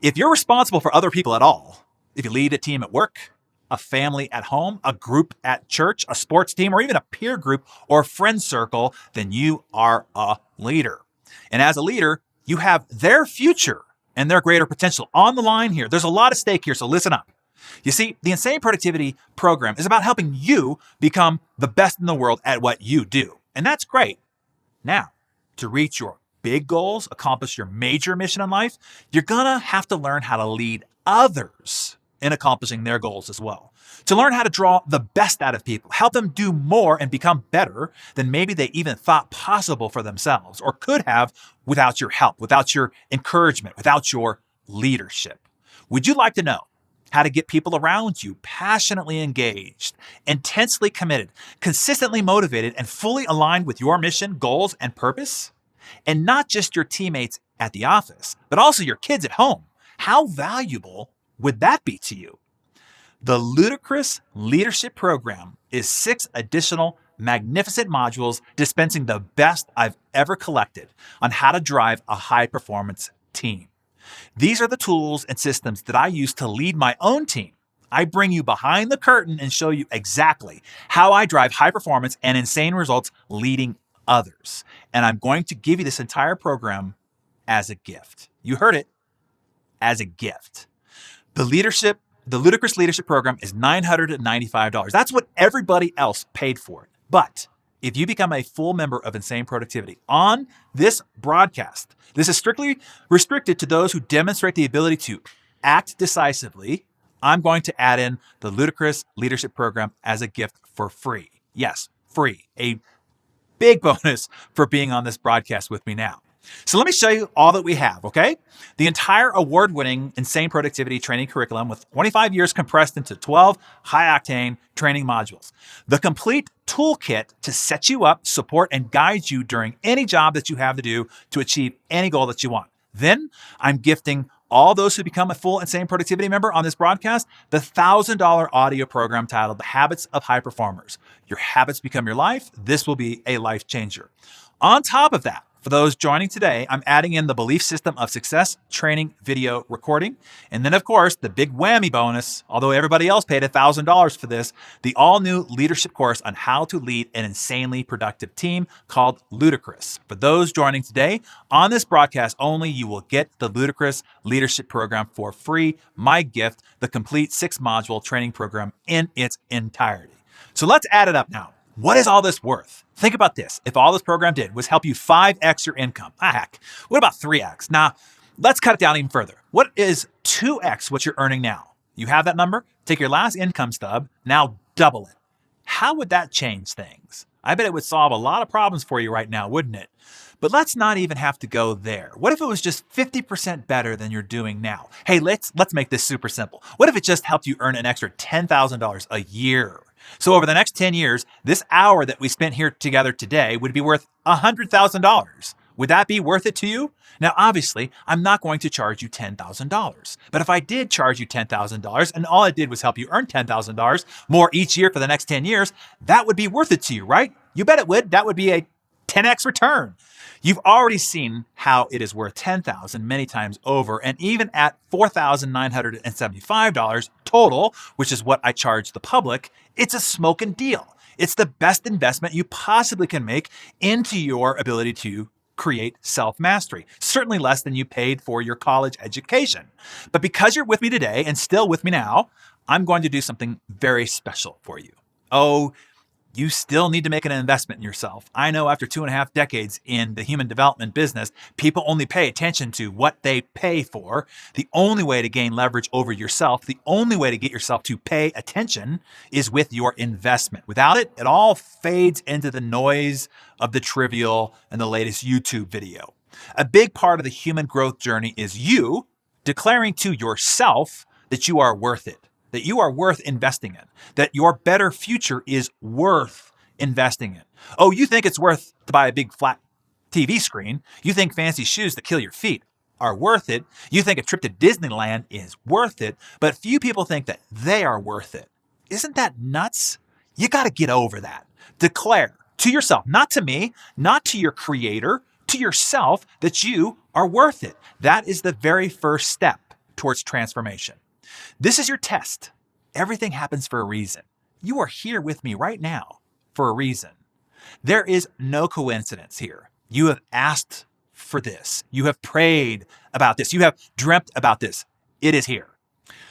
if you're responsible for other people at all, if you lead a team at work, a family at home, a group at church, a sports team, or even a peer group or friend circle, then you are a leader. And as a leader, you have their future and their greater potential on the line here. There's a lot of stake here, so listen up. You see, the Insane Productivity program is about helping you become the best in the world at what you do. And that's great. Now, to reach your big goals, accomplish your major mission in life, you're gonna have to learn how to lead others in accomplishing their goals as well. To learn how to draw the best out of people, help them do more and become better than maybe they even thought possible for themselves or could have without your help, without your encouragement, without your leadership. Would you like to know how to get people around you passionately engaged, intensely committed, consistently motivated, and fully aligned with your mission, goals, and purpose? And not just your teammates at the office, but also your kids at home. How valuable would that be to you? The Ludicrous Leadership Program is 6 additional magnificent modules dispensing the best I've ever collected on how to drive a high-performance team. These are the tools and systems that I use to lead my own team. I bring you behind the curtain and show you exactly how I drive high performance and insane results leading others. And I'm going to give you this entire program as a gift. You heard it, as a gift. The Ludicrous Leadership Program is $995. That's what everybody else paid for it. But if you become a full member of Insane Productivity on this broadcast, this is strictly restricted to those who demonstrate the ability to act decisively. I'm going to add in the Ludicrous Leadership Program as a gift for free. Yes, free. A big bonus for being on this broadcast with me now. So let me show you all that we have, okay? The entire award-winning Insane Productivity training curriculum with 25 years compressed into 12 high-octane training modules. The complete toolkit to set you up, support, and guide you during any job that you have to do to achieve any goal that you want. Then I'm gifting all those who become a full Insane Productivity member on this broadcast the $1,000 audio program titled The Habits of High Performers. Your habits become your life. This will be a life changer. On top of that, for those joining today, I'm adding in the Belief System of Success training video recording. And then, of course, the big whammy bonus, although everybody else paid $1,000 for this, the all-new leadership course on how to lead an insanely productive team called Ludicrous. For those joining today, on this broadcast only, you will get the Ludicrous Leadership Program for free, my gift, the complete 6-module training program in its entirety. So let's add it up now. What is all this worth? Think about this. If all this program did was help you 5x your income, heck, what about 3x? Now, let's cut it down even further. What is 2x what you're earning now? You have that number? Take your last income stub, now double it. How would that change things? I bet it would solve a lot of problems for you right now, wouldn't it? But let's not even have to go there. What if it was just 50% better than you're doing now? Hey, let's make this super simple. What if it just helped you earn an extra $10,000 a year? So over the next 10 years, this hour that we spent here together today would be worth $100,000. Would that be worth it to you? Now, obviously, I'm not going to charge you $10,000. But if I did charge you $10,000 and all I did was help you earn $10,000 more each year for the next 10 years, that would be worth it to you, right? You bet it would. That would be a 10x return. You've already seen how it is worth $10,000 many times over, and even at $4,975 total, which is what I charge the public, it's a smoking deal. It's the best investment you possibly can make into your ability to create self-mastery, certainly less than you paid for your college education. But because you're with me today and still with me now, I'm going to do something very special for you. Oh, you still need to make an investment in yourself. I know after 2.5 decades in the human development business, people only pay attention to what they pay for. The only way to gain leverage over yourself, the only way to get yourself to pay attention is with your investment. Without it, it all fades into the noise of the trivial and the latest YouTube video. A big part of the human growth journey is you declaring to yourself that you are worth it, that you are worth investing in, that your better future is worth investing in. Oh, you think it's worth to buy a big flat TV screen. You think fancy shoes that kill your feet are worth it. You think a trip to Disneyland is worth it, but few people think that they are worth it. Isn't that nuts? You got to get over that. Declare to yourself, not to me, not to your creator, to yourself, that you are worth it. That is the very first step towards transformation. This is your test. Everything happens for a reason. You are here with me right now for a reason. There is no coincidence here. You have asked for this. You have prayed about this. You have dreamt about this. It is here.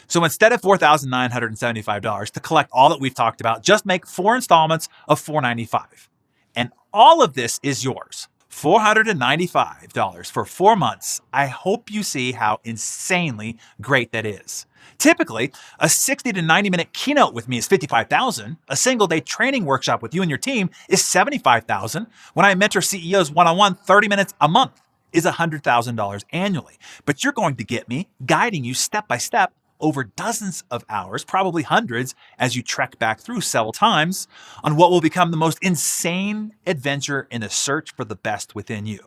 So instead of $4,975 to collect all that we've talked about, just make 4 installments of $495. And all of this is yours. $495 for 4 months. I hope you see how insanely great that is. Typically, a 60 to 90 minute keynote with me is $55,000. A single day training workshop with you and your team is $75,000. When I mentor CEOs one-on-one, 30 minutes a month is $100,000 annually. But you're going to get me guiding you step by step over dozens of hours, probably hundreds, as you trek back through several times on what will become the most insane adventure in the search for the best within you.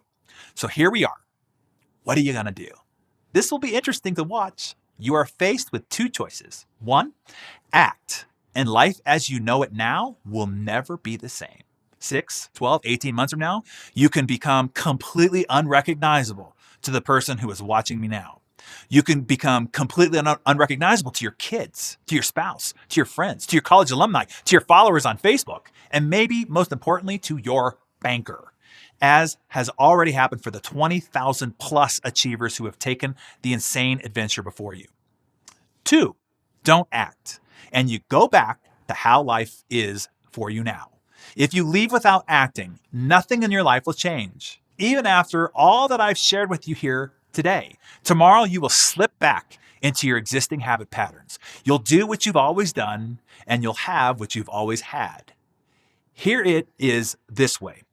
So here we are. What are you going to do? This will be interesting to watch. You are faced with 2 choices. 1, act, and life as you know it now will never be the same. 6, 12, 18 months from now, you can become completely unrecognizable to the person who is watching me now. You can become completely unrecognizable to your kids, to your spouse, to your friends, to your college alumni, to your followers on Facebook, and maybe most importantly, to your banker, as has already happened for the 20,000 plus achievers who have taken the insane adventure before you. 2, don't act, and you go back to how life is for you now. If you leave without acting, nothing in your life will change. Even after all that I've shared with you here today, tomorrow you will slip back into your existing habit patterns. You'll do what you've always done, and you'll have what you've always had. Here it is this way.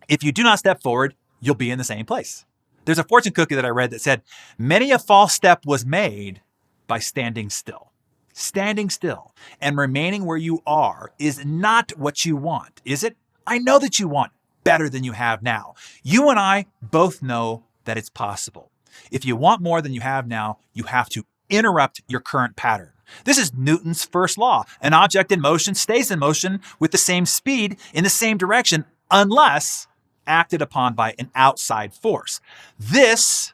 If you do not step forward, you'll be in the same place. There's a fortune cookie that I read that said, many a false step was made by standing still. Standing still and remaining where you are is not what you want, is it? I know that you want better than you have now. You and I both know that it's possible. If you want more than you have now, you have to interrupt your current pattern. This is Newton's first law. An object in motion stays in motion with the same speed in the same direction unless acted upon by an outside force. This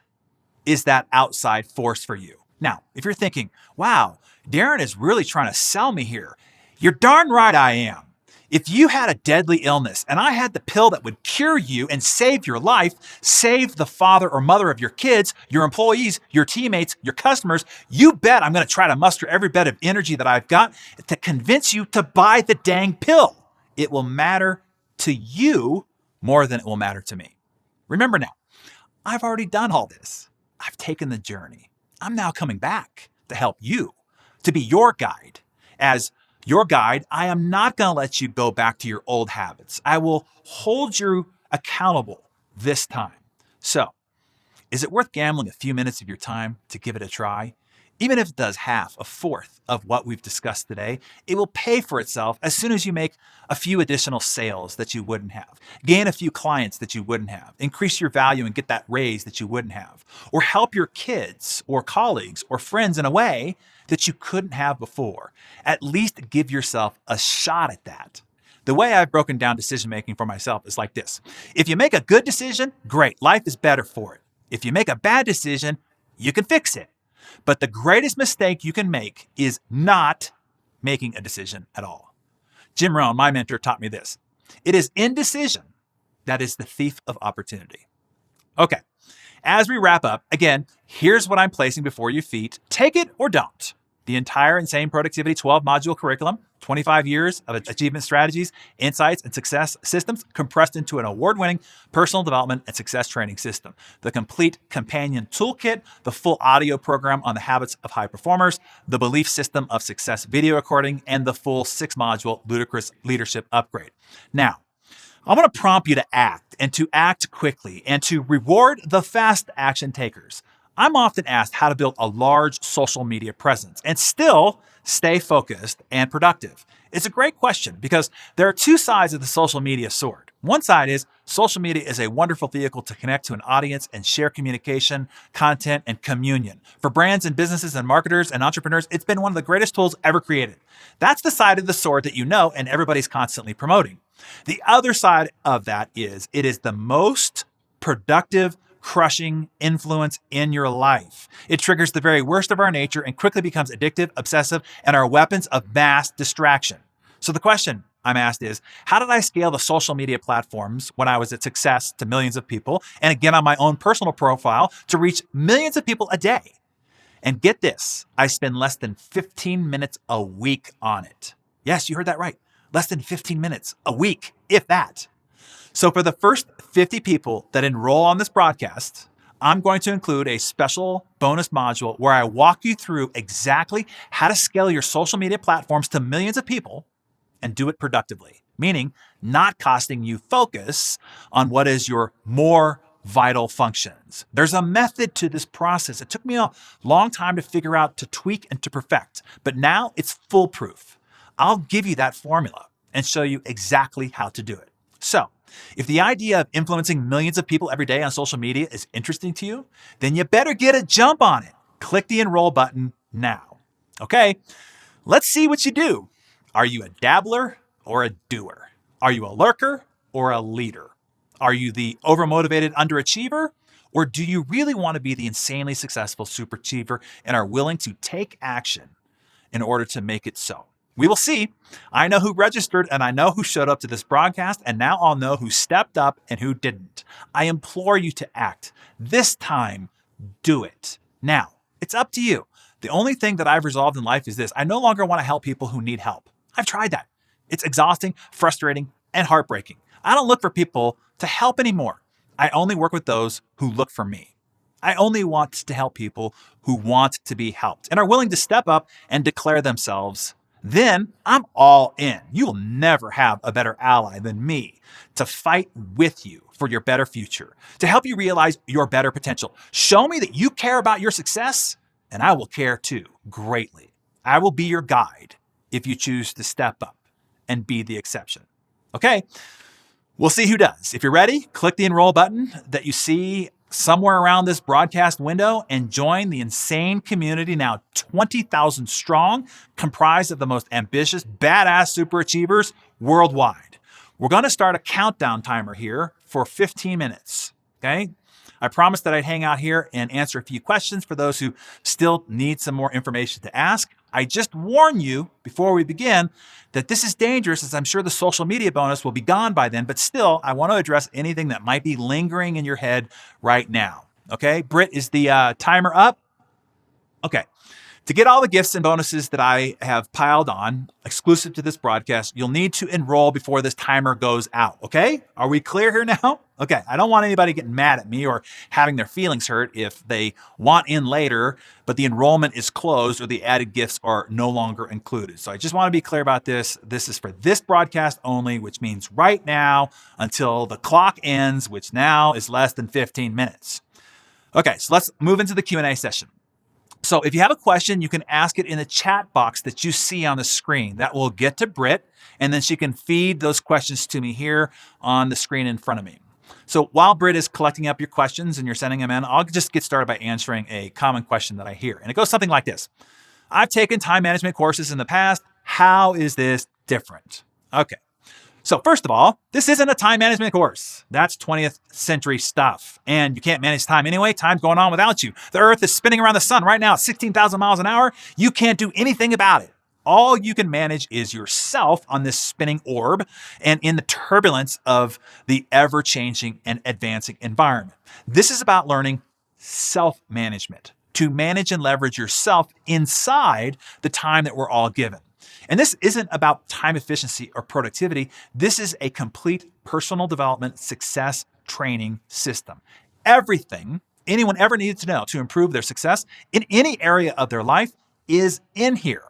is that outside force for you. Now, if you're thinking, wow, Darren is really trying to sell me here, you're darn right I am. If you had a deadly illness and I had the pill that would cure you and save your life, save the father or mother of your kids, your employees, your teammates, your customers, you bet I'm going to try to muster every bit of energy that I've got to convince you to buy the dang pill. It will matter to you more than it will matter to me. Remember now, I've already done all this. I've taken the journey. I'm now coming back to help you, to be your guide. As your guide, I am not going to let you go back to your old habits. I will hold you accountable this time. So, is it worth gambling a few minutes of your time to give it a try? Even if it does half, a fourth of what we've discussed today, it will pay for itself as soon as you make a few additional sales that you wouldn't have, gain a few clients that you wouldn't have, increase your value and get that raise that you wouldn't have, or help your kids or colleagues or friends in a way that you couldn't have before. At least give yourself a shot at that. The way I've broken down decision making for myself is like this. If you make a good decision, great, life is better for it. If you make a bad decision, you can fix it. But the greatest mistake you can make is not making a decision at all. Jim Rohn, my mentor, taught me this. It is indecision that is the thief of opportunity. Okay, as we wrap up, again, here's what I'm placing before your feet. Take it or don't. The entire Insane Productivity 12-module curriculum, 25 years of achievement strategies, insights, and success systems compressed into an award-winning personal development and success training system. The complete companion toolkit, the full audio program on the habits of high performers, the belief system of success video recording, and the full 6-module ludicrous leadership upgrade. Now, I want to prompt you to act and to act quickly and to reward the fast action takers. I'm often asked how to build a large social media presence and still stay focused and productive. It's a great question because there are two sides of the social media sword. One side is social media is a wonderful vehicle to connect to an audience and share communication, content, and communion. For brands and businesses and marketers and entrepreneurs, it's been one of the greatest tools ever created. That's the side of the sword that you know and everybody's constantly promoting. The other side of that is it is the most productive, crushing influence in your life. It triggers the very worst of our nature and quickly becomes addictive, obsessive, and are weapons of mass distraction. So the question I'm asked is, how did I scale the social media platforms when I was a success to millions of people, and again on my own personal profile to reach millions of people a day? And get this, I spend less than 15 minutes a week on it. Yes, you heard that right. Less than 15 minutes a week, if that. So for the first 50 people that enroll on this broadcast, I'm going to include a special bonus module where I walk you through exactly how to scale your social media platforms to millions of people and do it productively, meaning not costing you focus on what is your more vital functions. There's a method to this process. It took me a long time to figure out, to tweak, and to perfect, but now it's foolproof. I'll give you that formula and show you exactly how to do it. So, if the idea of influencing millions of people every day on social media is interesting to you, then you better get a jump on it. Click the enroll button now. Okay, let's see what you do. Are you a dabbler or a doer? Are you a lurker or a leader? Are you the overmotivated underachiever? Or do you really want to be the insanely successful superachiever and are willing to take action in order to make it so? We will see. I know who registered and I know who showed up to this broadcast, and now I'll know who stepped up and who didn't. I implore you to act. This time, do it. Now, it's up to you. The only thing that I've resolved in life is this. I no longer want to help people who need help. I've tried that. It's exhausting, frustrating, and heartbreaking. I don't look for people to help anymore. I only work with those who look for me. I only want to help people who want to be helped and are willing to step up and declare themselves then I'm all in. You will never have a better ally than me to fight with you for your better future, to help you realize your better potential. Show me that you care about your success, and I will care too, greatly. I will be your guide if you choose to step up and be the exception. Okay, we'll see who does. If you're ready, click the enroll button that you see somewhere around this broadcast window and join the insane community, now 20,000 strong, comprised of the most ambitious, badass super achievers worldwide. We're going to start a countdown timer here for 15 minutes, okay? I promised that I'd hang out here and answer a few questions for those who still need some more information to ask. I just warn you before we begin that this is dangerous, as I'm sure the social media bonus will be gone by then, but still, I want to address anything that might be lingering in your head right now. Okay, Britt, is the timer up? Okay. To get all the gifts and bonuses that I have piled on, exclusive to this broadcast, you'll need to enroll before this timer goes out, okay? Are we clear here now? Okay, I don't want anybody getting mad at me or having their feelings hurt if they want in later, but the enrollment is closed or the added gifts are no longer included. So I just want to be clear about this. This is for this broadcast only, which means right now until the clock ends, which now is less than 15 minutes. Okay, so let's move into the Q&A session. So if you have a question, you can ask it in the chat box that you see on the screen. That will get to Britt, and then she can feed those questions to me here on the screen in front of me. So while Britt is collecting up your questions and you're sending them in, I'll just get started by answering a common question that I hear. And it goes something like this. I've taken time management courses in the past. How is this different? Okay. So first of all, this isn't a time management course. That's 20th century stuff. And you can't manage time anyway. Time's going on without you. The earth is spinning around the sun right now at 16,000 miles an hour. You can't do anything about it. All you can manage is yourself on this spinning orb and in the turbulence of the ever-changing and advancing environment. This is about learning self-management, to manage and leverage yourself inside the time that we're all given. And this isn't about time efficiency or productivity. This is a complete personal development success training system. Everything anyone ever needed to know to improve their success in any area of their life is in here.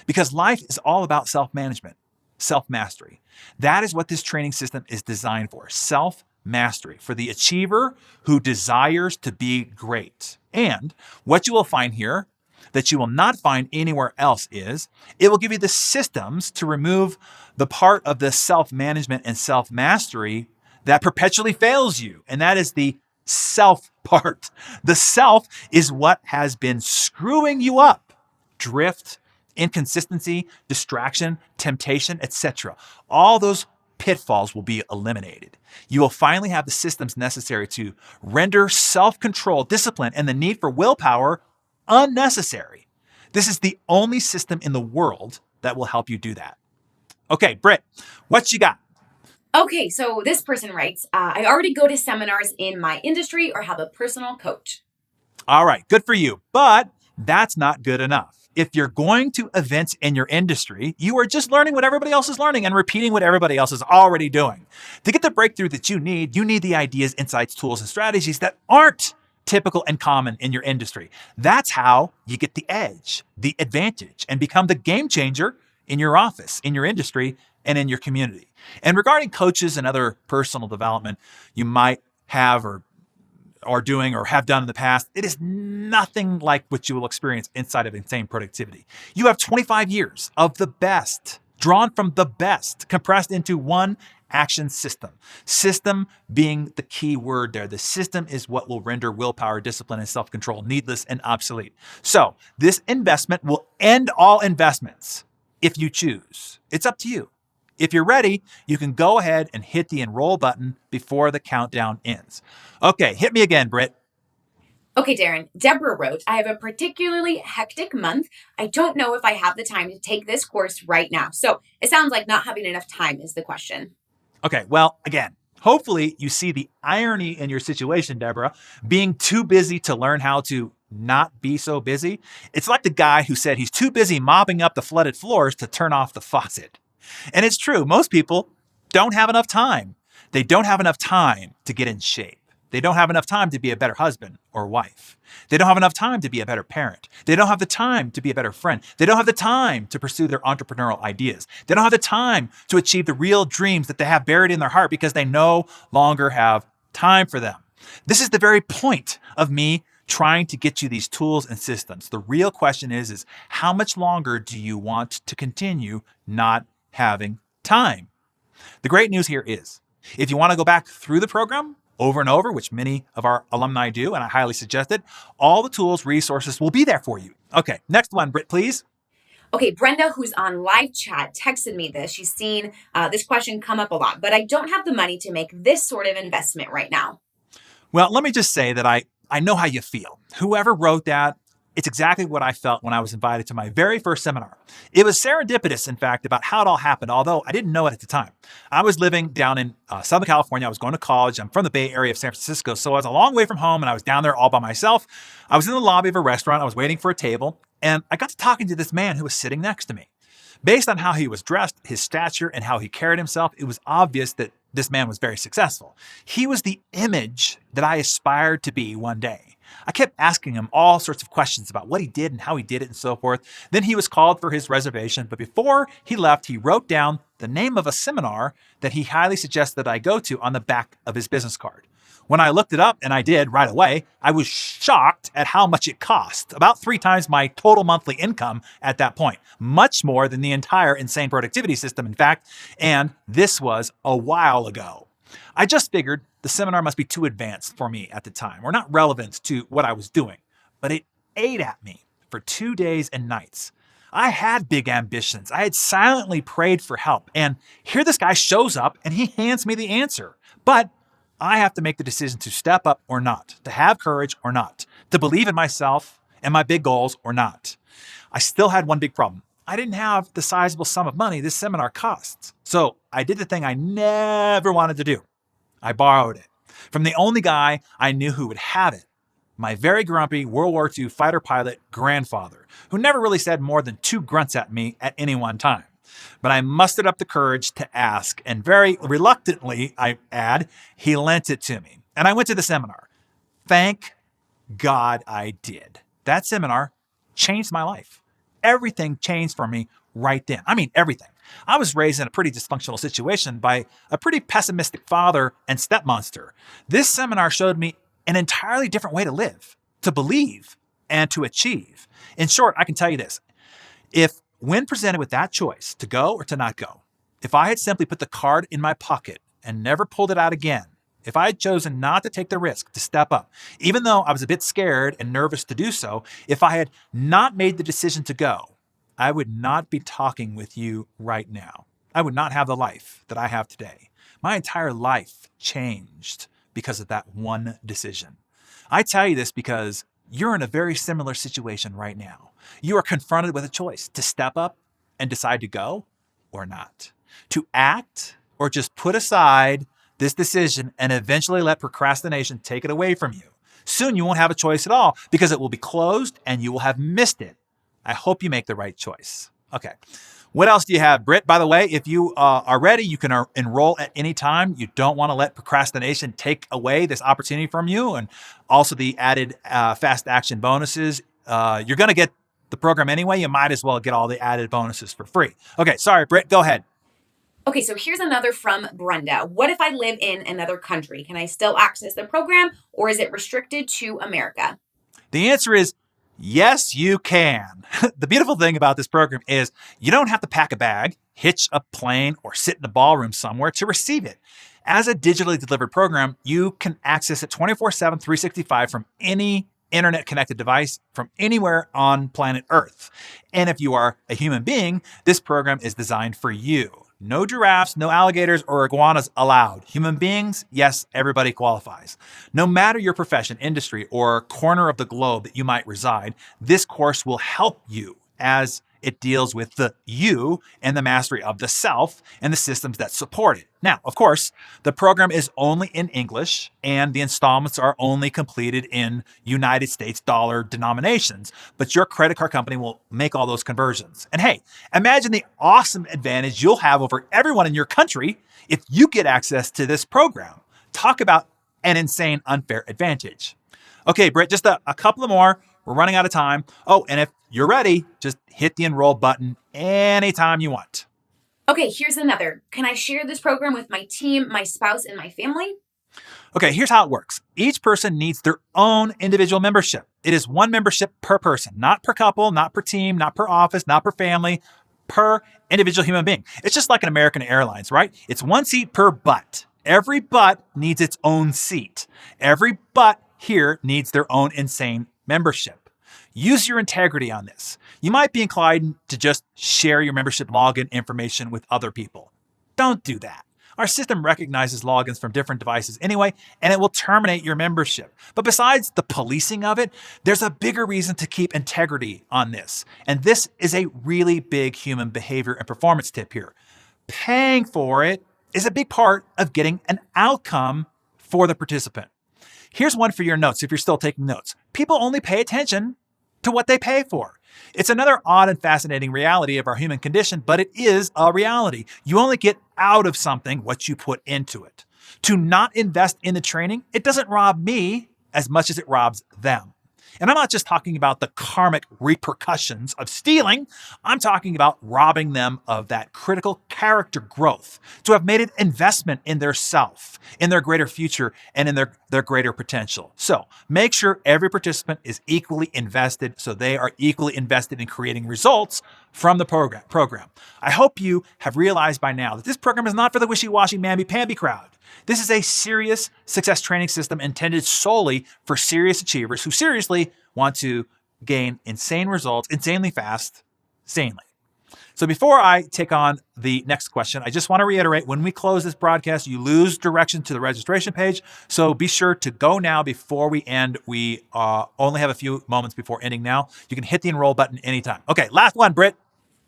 Because life is all about self-management, self-mastery. That is what this training system is designed for, self-mastery, for the achiever who desires to be great. And what you will find here that you will not find anywhere else is it will give you the systems to remove the part of the self-management and self-mastery that perpetually fails you. And that is the self part. The self is what has been screwing you up. Drift, inconsistency, distraction, temptation, etc. All those pitfalls will be eliminated. You will finally have the systems necessary to render self-control, discipline, and the need for willpower unnecessary. This is the only system in the world that will help you do that. Okay, Britt, what you got? Okay, so this person writes, I already go to seminars in my industry or have a personal coach. All right, good for you, but that's not good enough. If you're going to events in your industry, you are just learning what everybody else is learning and repeating what everybody else is already doing. To get the breakthrough that you need the ideas, insights, tools, and strategies that aren't typical and common in your industry. That's how you get the edge, the advantage, and become the game changer in your office, in your industry, and in your community. And regarding coaches and other personal development you might have or are doing or have done in the past, it is nothing like what you will experience inside of Insane Productivity. You have 25 years of the best, drawn from the best, compressed into one action system. System being the key word there. The system is what will render willpower, discipline, and self-control needless and obsolete. So this investment will end all investments if you choose. It's up to you. If you're ready, you can go ahead and hit the enroll button before the countdown ends. Okay, hit me again, Britt. Okay, Darren, Deborah wrote, I have a particularly hectic month. I don't know if I have the time to take this course right now. So it sounds like not having enough time is the question. Okay, well, again, hopefully you see the irony in your situation, Deborah, being too busy to learn how to not be so busy. It's like the guy who said he's too busy mopping up the flooded floors to turn off the faucet. And it's true, most people don't have enough time. They don't have enough time to get in shape. They don't have enough time to be a better husband or wife. They don't have enough time to be a better parent. They don't have the time to be a better friend. They don't have the time to pursue their entrepreneurial ideas. They don't have the time to achieve the real dreams that they have buried in their heart because they no longer have time for them. This is the very point of me trying to get you these tools and systems. The real question is how much longer do you want to continue not having time? The great news here is if you want to go back through the program over and over, which many of our alumni do, and I highly suggest it, all the tools, resources will be there for you. Okay, next one, Britt, please. Okay, Brenda, who's on live chat, texted me this. She's seen this question come up a lot, but I don't have the money to make this sort of investment right now. Well, let me just say that I know how you feel. Whoever wrote that, it's exactly what I felt when I was invited to my very first seminar. It was serendipitous, in fact, about how it all happened, although I didn't know it at the time. I was living down in Southern California. I was going to college. I'm from the Bay Area of San Francisco, so I was a long way from home, and I was down there all by myself. I was in the lobby of a restaurant. I was waiting for a table, and I got to talking to this man who was sitting next to me. Based on how he was dressed, his stature, and how he carried himself, it was obvious that this man was very successful. He was the image that I aspired to be one day. I kept asking him all sorts of questions about what he did and how he did it and so forth. Then he was called for his reservation, but before he left, he wrote down the name of a seminar that he highly suggested that I go to on the back of his business card. When I looked it up, and I did right away, I was shocked at how much it cost. About 3 times my total monthly income at that point. Much more than the entire Insane Productivity System, in fact. And this was a while ago. I just figured the seminar must be too advanced for me at the time, or not relevant to what I was doing. But it ate at me for 2 days and nights. I had big ambitions. I had silently prayed for help. And here this guy shows up and he hands me the answer. But I have to make the decision to step up or not, to have courage or not, to believe in myself and my big goals or not. I still had one big problem. I didn't have the sizable sum of money this seminar costs. So I did the thing I never wanted to do. I borrowed it from the only guy I knew who would have it, my very grumpy World War II fighter pilot grandfather, who never really said more than 2 grunts at me at any one time. But I mustered up the courage to ask, and very reluctantly, I add, he lent it to me. And I went to the seminar. Thank God I did. That seminar changed my life. Everything changed for me right then. I mean, everything. I was raised in a pretty dysfunctional situation by a pretty pessimistic father and stepmonster. This seminar showed me an entirely different way to live, to believe, and to achieve. In short, I can tell you this. When presented with that choice, to go or to not go, if I had simply put the card in my pocket and never pulled it out again, if I had chosen not to take the risk to step up, even though I was a bit scared and nervous to do so, if I had not made the decision to go, I would not be talking with you right now. I would not have the life that I have today. My entire life changed because of that one decision. I tell you this because you're in a very similar situation right now. You are confronted with a choice to step up and decide to go or not, to act or just put aside this decision and eventually let procrastination take it away from you. Soon you won't have a choice at all because it will be closed and you will have missed it. I hope you make the right choice. Okay. What else do you have, Britt? By the way, if you are ready, you can enroll at any time. You don't want to let procrastination take away this opportunity from you. And also the added fast action bonuses. You're going to get the program anyway. You might as well get all the added bonuses for free. Okay. Sorry, Britt, go ahead. Okay, so here's another from Brenda. What if I live in another country? Can I still access the program, or is it restricted to America? The answer is yes, you can. The beautiful thing about this program is you don't have to pack a bag, hitch a plane, or sit in a ballroom somewhere to receive it. As a digitally delivered program, you can access it 24/7, 365 from any internet-connected device from anywhere on planet Earth. And if you are a human being, this program is designed for you. No giraffes, no alligators, or iguanas allowed. Human beings, yes, everybody qualifies. No matter your profession, industry, or corner of the globe that you might reside, this course will help you as it deals with the you and the mastery of the self and the systems that support it. Now, of course, the program is only in English and the installments are only completed in United States dollar denominations, but your credit card company will make all those conversions. And hey, imagine the awesome advantage you'll have over everyone in your country if you get access to this program. Talk about an insane unfair advantage. Okay, Britt, just a couple of more. We're running out of time. Oh, and if you're ready, just hit the enroll button anytime you want. Okay, here's another. Can I share this program with my team, my spouse, and my family? Okay, here's how it works. Each person needs their own individual membership. It is one membership per person, not per couple, not per team, not per office, not per family, per individual human being. It's just like an American Airlines, right? It's one seat per butt. Every butt needs its own seat. Every butt here needs their own insane membership. Use your integrity on this. You might be inclined to just share your membership login information with other people. Don't do that. Our system recognizes logins from different devices anyway, and it will terminate your membership. But besides the policing of it, there's a bigger reason to keep integrity on this. And this is a really big human behavior and performance tip here. Paying for it is a big part of getting an outcome for the participant. Here's one for your notes if you're still taking notes. People only pay attention to what they pay for. It's another odd and fascinating reality of our human condition, but it is a reality. You only get out of something what you put into it. To not invest in the training, it doesn't rob me as much as it robs them. And I'm not just talking about the karmic repercussions of stealing. I'm talking about robbing them of that critical character growth, to have made an investment in their self, in their greater future, and in their greater potential. So make sure every participant is equally invested so they are equally invested in creating results from the program. I hope you have realized by now that this program is not for the wishy-washy, mamby-pamby crowd. This is a serious success training system intended solely for serious achievers who seriously want to gain insane results, insanely fast, sanely. So before I take on the next question, I just want to reiterate, when we close this broadcast, you lose direction to the registration page. So be sure to go now before we end. We only have a few moments before ending now. You can hit the enroll button anytime. Okay, last one, Britt.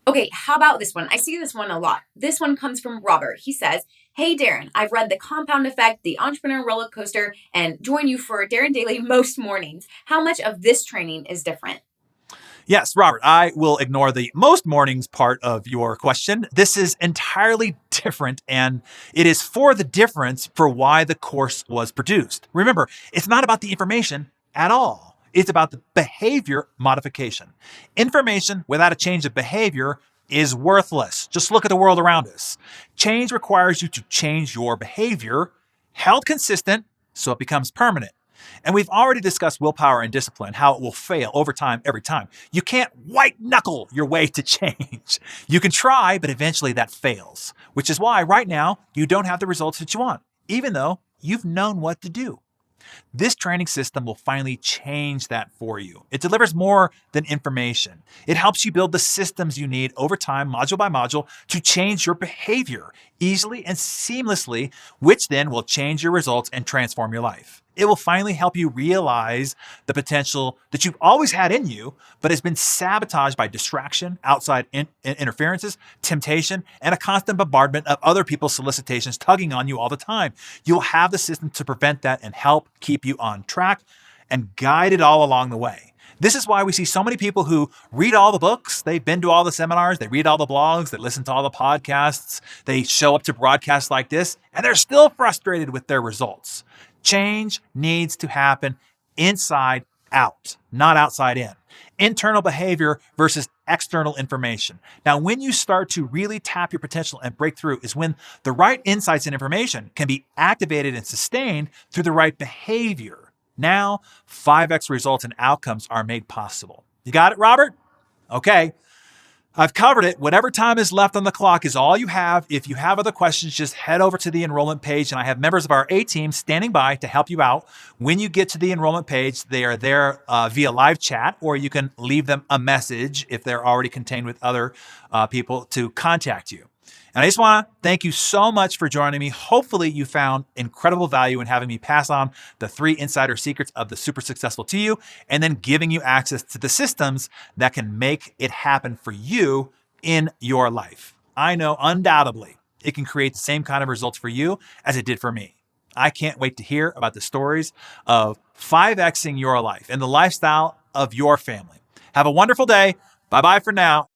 Okay, how about this one? I see this one a lot. This one comes from Robert. He says, "Hey Darren, I've read The Compound Effect, The Entrepreneur Roller Coaster, and join you for Darren Daily most mornings. How much of this training is different?" Yes, Robert, I will ignore the most mornings part of your question. This is entirely different, and it is for the difference for why the course was produced. Remember, it's not about the information at all. It's about the behavior modification. Information without a change of behavior is worthless. Just look at the world around us. Change requires you to change your behavior, held consistent so it becomes permanent. And we've already discussed willpower and discipline, how it will fail over time, every time. You can't white knuckle your way to change. You can try, but eventually that fails, which is why right now you don't have the results that you want, even though you've known what to do. This training system will finally change that for you. It delivers more than information. It helps you build the systems you need over time, module by module, to change your behavior easily and seamlessly, which then will change your results and transform your life. It will finally help you realize the potential that you've always had in you, but has been sabotaged by distraction, outside interferences, temptation, and a constant bombardment of other people's solicitations tugging on you all the time. You'll have the system to prevent that and help keep you on track and guide it all along the way. This is why we see so many people who read all the books, they've been to all the seminars, they read all the blogs, they listen to all the podcasts, they show up to broadcasts like this, and they're still frustrated with their results. Change needs to happen inside out, not outside in. Internal behavior versus external information. Now, when you start to really tap your potential and break through is when the right insights and information can be activated and sustained through the right behavior. Now, 5x results and outcomes are made possible. You got it, Robert? Okay. I've covered it. Whatever time is left on the clock is all you have. If you have other questions, just head over to the enrollment page, and I have members of our A team standing by to help you out. When you get to the enrollment page, they are there via live chat, or you can leave them a message if they're already contained with other people to contact you. And I just want to thank you so much for joining me. Hopefully you found incredible value in having me pass on the 3 insider secrets of the super successful to you, and then giving you access to the systems that can make it happen for you in your life. I know undoubtedly it can create the same kind of results for you as it did for me. I can't wait to hear about the stories of 5Xing your life and the lifestyle of your family. Have a wonderful day. Bye-bye for now.